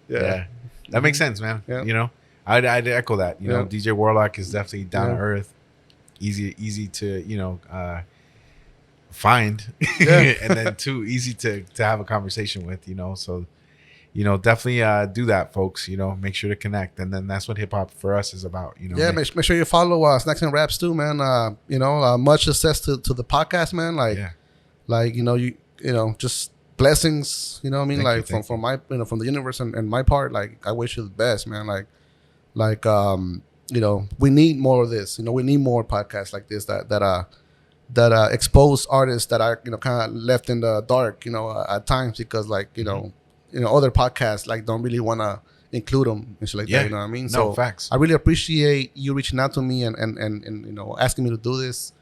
Speaker 2: Yeah.
Speaker 1: That makes sense, man.
Speaker 2: Yeah.
Speaker 1: You know, I'd echo that. You know,
Speaker 2: Yeah.
Speaker 1: DJ WARLOCK is definitely down to
Speaker 2: Yeah.
Speaker 1: earth, easy to, you know, find,
Speaker 2: Yeah.
Speaker 1: and then too easy to have a conversation with. You know, so, you know, definitely do that, folks. You know, make sure to connect, and then that's what hip hop for us is about. You know,
Speaker 2: Yeah, make sure you follow Snacks and Raps too, man. You know, much success to the podcast, man. Like,
Speaker 1: Yeah.
Speaker 2: like, you know, just blessings. You know what I mean?
Speaker 1: Thank
Speaker 2: Like
Speaker 1: you,
Speaker 2: from my, you know, from the universe and my part. Like, I wish you the best, man. Like you know, we need more of this. You know, we need more podcasts like this that expose artists that are, you know, kind of left in the dark. You know, at times, because like, you know, other podcasts like don't really want to include them and shit like
Speaker 1: Yeah.
Speaker 2: that. You know what I mean?
Speaker 1: No,
Speaker 2: So
Speaker 1: facts.
Speaker 2: I really appreciate you reaching out to me and you know, asking me to do this.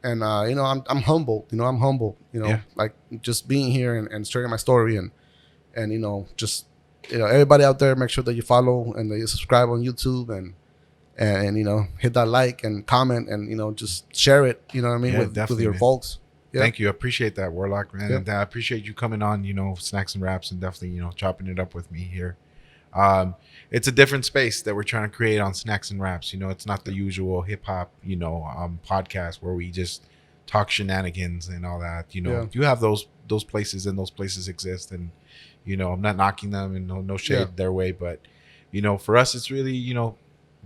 Speaker 2: And you know, I'm humbled. You know, I'm humble. You know,
Speaker 1: Yeah.
Speaker 2: like just being here and sharing my story and you know, just, you know, everybody out there, make sure that you follow and that you subscribe on YouTube and you know, hit that like and comment and, you know, just share it. You know what I mean?
Speaker 1: Yeah,
Speaker 2: with
Speaker 1: definitely,
Speaker 2: your
Speaker 1: man.
Speaker 2: folks. Yeah.
Speaker 1: Thank you. I appreciate that, Warlock, man.
Speaker 2: Yeah.
Speaker 1: And I appreciate you coming on, you know, Snacks and Raps, and definitely, you know, chopping it up with me here. It's a different space that we're trying to create on Snacks and Raps. You know, it's not the usual hip hop, you know, podcast where we just talk shenanigans and all that. You know,
Speaker 2: Yeah.
Speaker 1: you have those places, and those places exist. And, you know, I'm not knocking them, and no shade
Speaker 2: Yeah.
Speaker 1: their way. But, you know, for us, it's really, you know,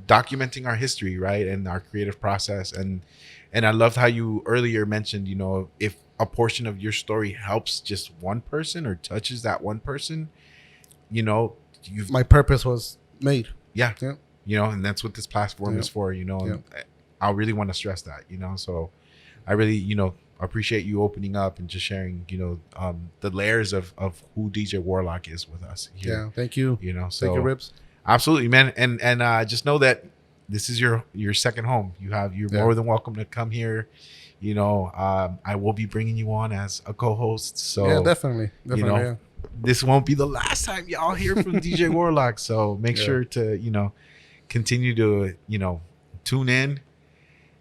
Speaker 1: documenting our history, right? And our creative process. And I loved how you earlier mentioned, you know, if a portion of your story helps just one person or touches that one person, you know, you've
Speaker 2: My purpose was made.
Speaker 1: yeah,
Speaker 2: Yeah.
Speaker 1: you know, and that's what this platform
Speaker 2: Yeah.
Speaker 1: is for, you know. And
Speaker 2: Yeah.
Speaker 1: I really want to stress that, you know. So I really, you know, appreciate you opening up and just sharing, you know, the layers of who DJ WARLOCK is with us here.
Speaker 2: Yeah. Thank you.
Speaker 1: You know, so
Speaker 2: Thank you, Rips.
Speaker 1: absolutely, man. And just know that this is your second home. You're
Speaker 2: Yeah.
Speaker 1: more than welcome to come here. I will be bringing you on as a co-host. So
Speaker 2: Yeah, definitely. Yeah.
Speaker 1: this won't be the last time y'all hear from DJ Warlock. So make
Speaker 2: Yeah.
Speaker 1: sure to, continue to, tune in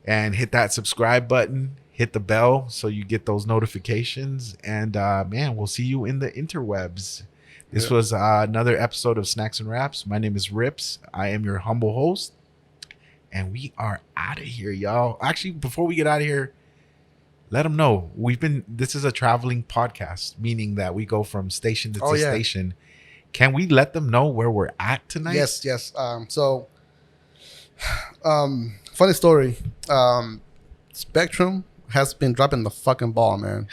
Speaker 1: and hit that subscribe button, hit the bell so you get those notifications. And man, we'll see you in the interwebs. This was another episode of Snacks and Raps. My name is Rips. I am your humble host. And we are out of here, y'all. Actually, before we get out of here, let them know this is a traveling podcast, meaning that we go from station to station. Can we let them know where we're at tonight?
Speaker 2: Yes. Funny story. Spectrum has been dropping the fucking ball, man.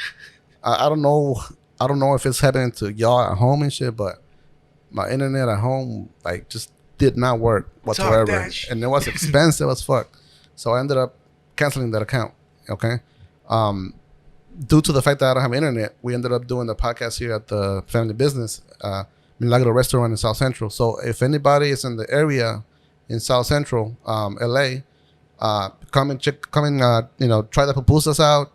Speaker 2: I don't know if it's happening to y'all at home and shit, but my internet at home just did not work whatsoever, and it was expensive as fuck. So I ended up canceling that account. Okay. Due to the fact that I don't have internet, we ended up doing the podcast here at the family business, Milagro Restaurant in South Central. So if anybody is in the area in South Central, LA, come and try the pupusas out,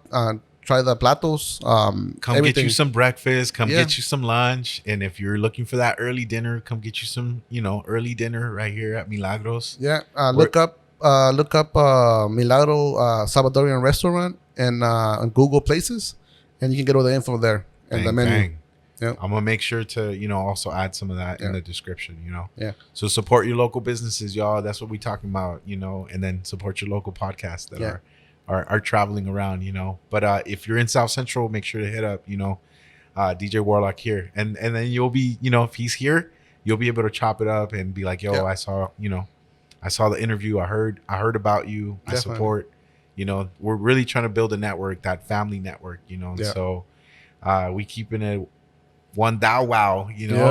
Speaker 2: try the platos.
Speaker 1: Come everything. Get you some breakfast. Come get you some lunch. And if you're looking for that early dinner, come get you some, early dinner right here at Milagros.
Speaker 2: Yeah. Look up Milagro Salvadorian Restaurant and on Google Places, and you can get all the info there and the menu. Yeah.
Speaker 1: I'm gonna make sure to also add some of that in the description.
Speaker 2: Yeah.
Speaker 1: So support your local businesses, y'all. That's what we talking about. And then support your local podcasts that are traveling around. But if you're in South Central, make sure to hit up DJ Warlock here, and then you'll be if he's here, you'll be able to chop it up and be like, yo, I saw the interview. I heard about you. Definitely. I support. We're really trying to build a network, that family network. So we keeping it one thou wow.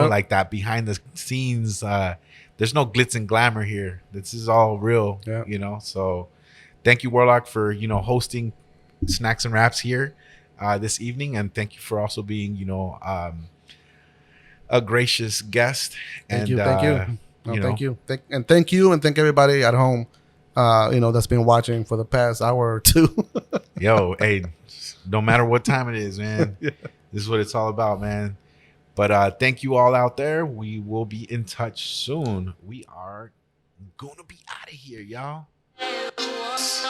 Speaker 1: Like that behind the scenes. There's no glitz and glamour here. This is all real. Yeah. So thank you, Warlock, for hosting Snacks and Raps here this evening, and thank you for also being a gracious guest.
Speaker 2: Thank you. Thank you. Thank you, and thank everybody at home. That's been watching for the past hour or two.
Speaker 1: Yo, hey, no matter what time it is, man, this is what it's all about, man. But thank you all out there. We will be in touch soon. We are gonna be out of here, y'all. So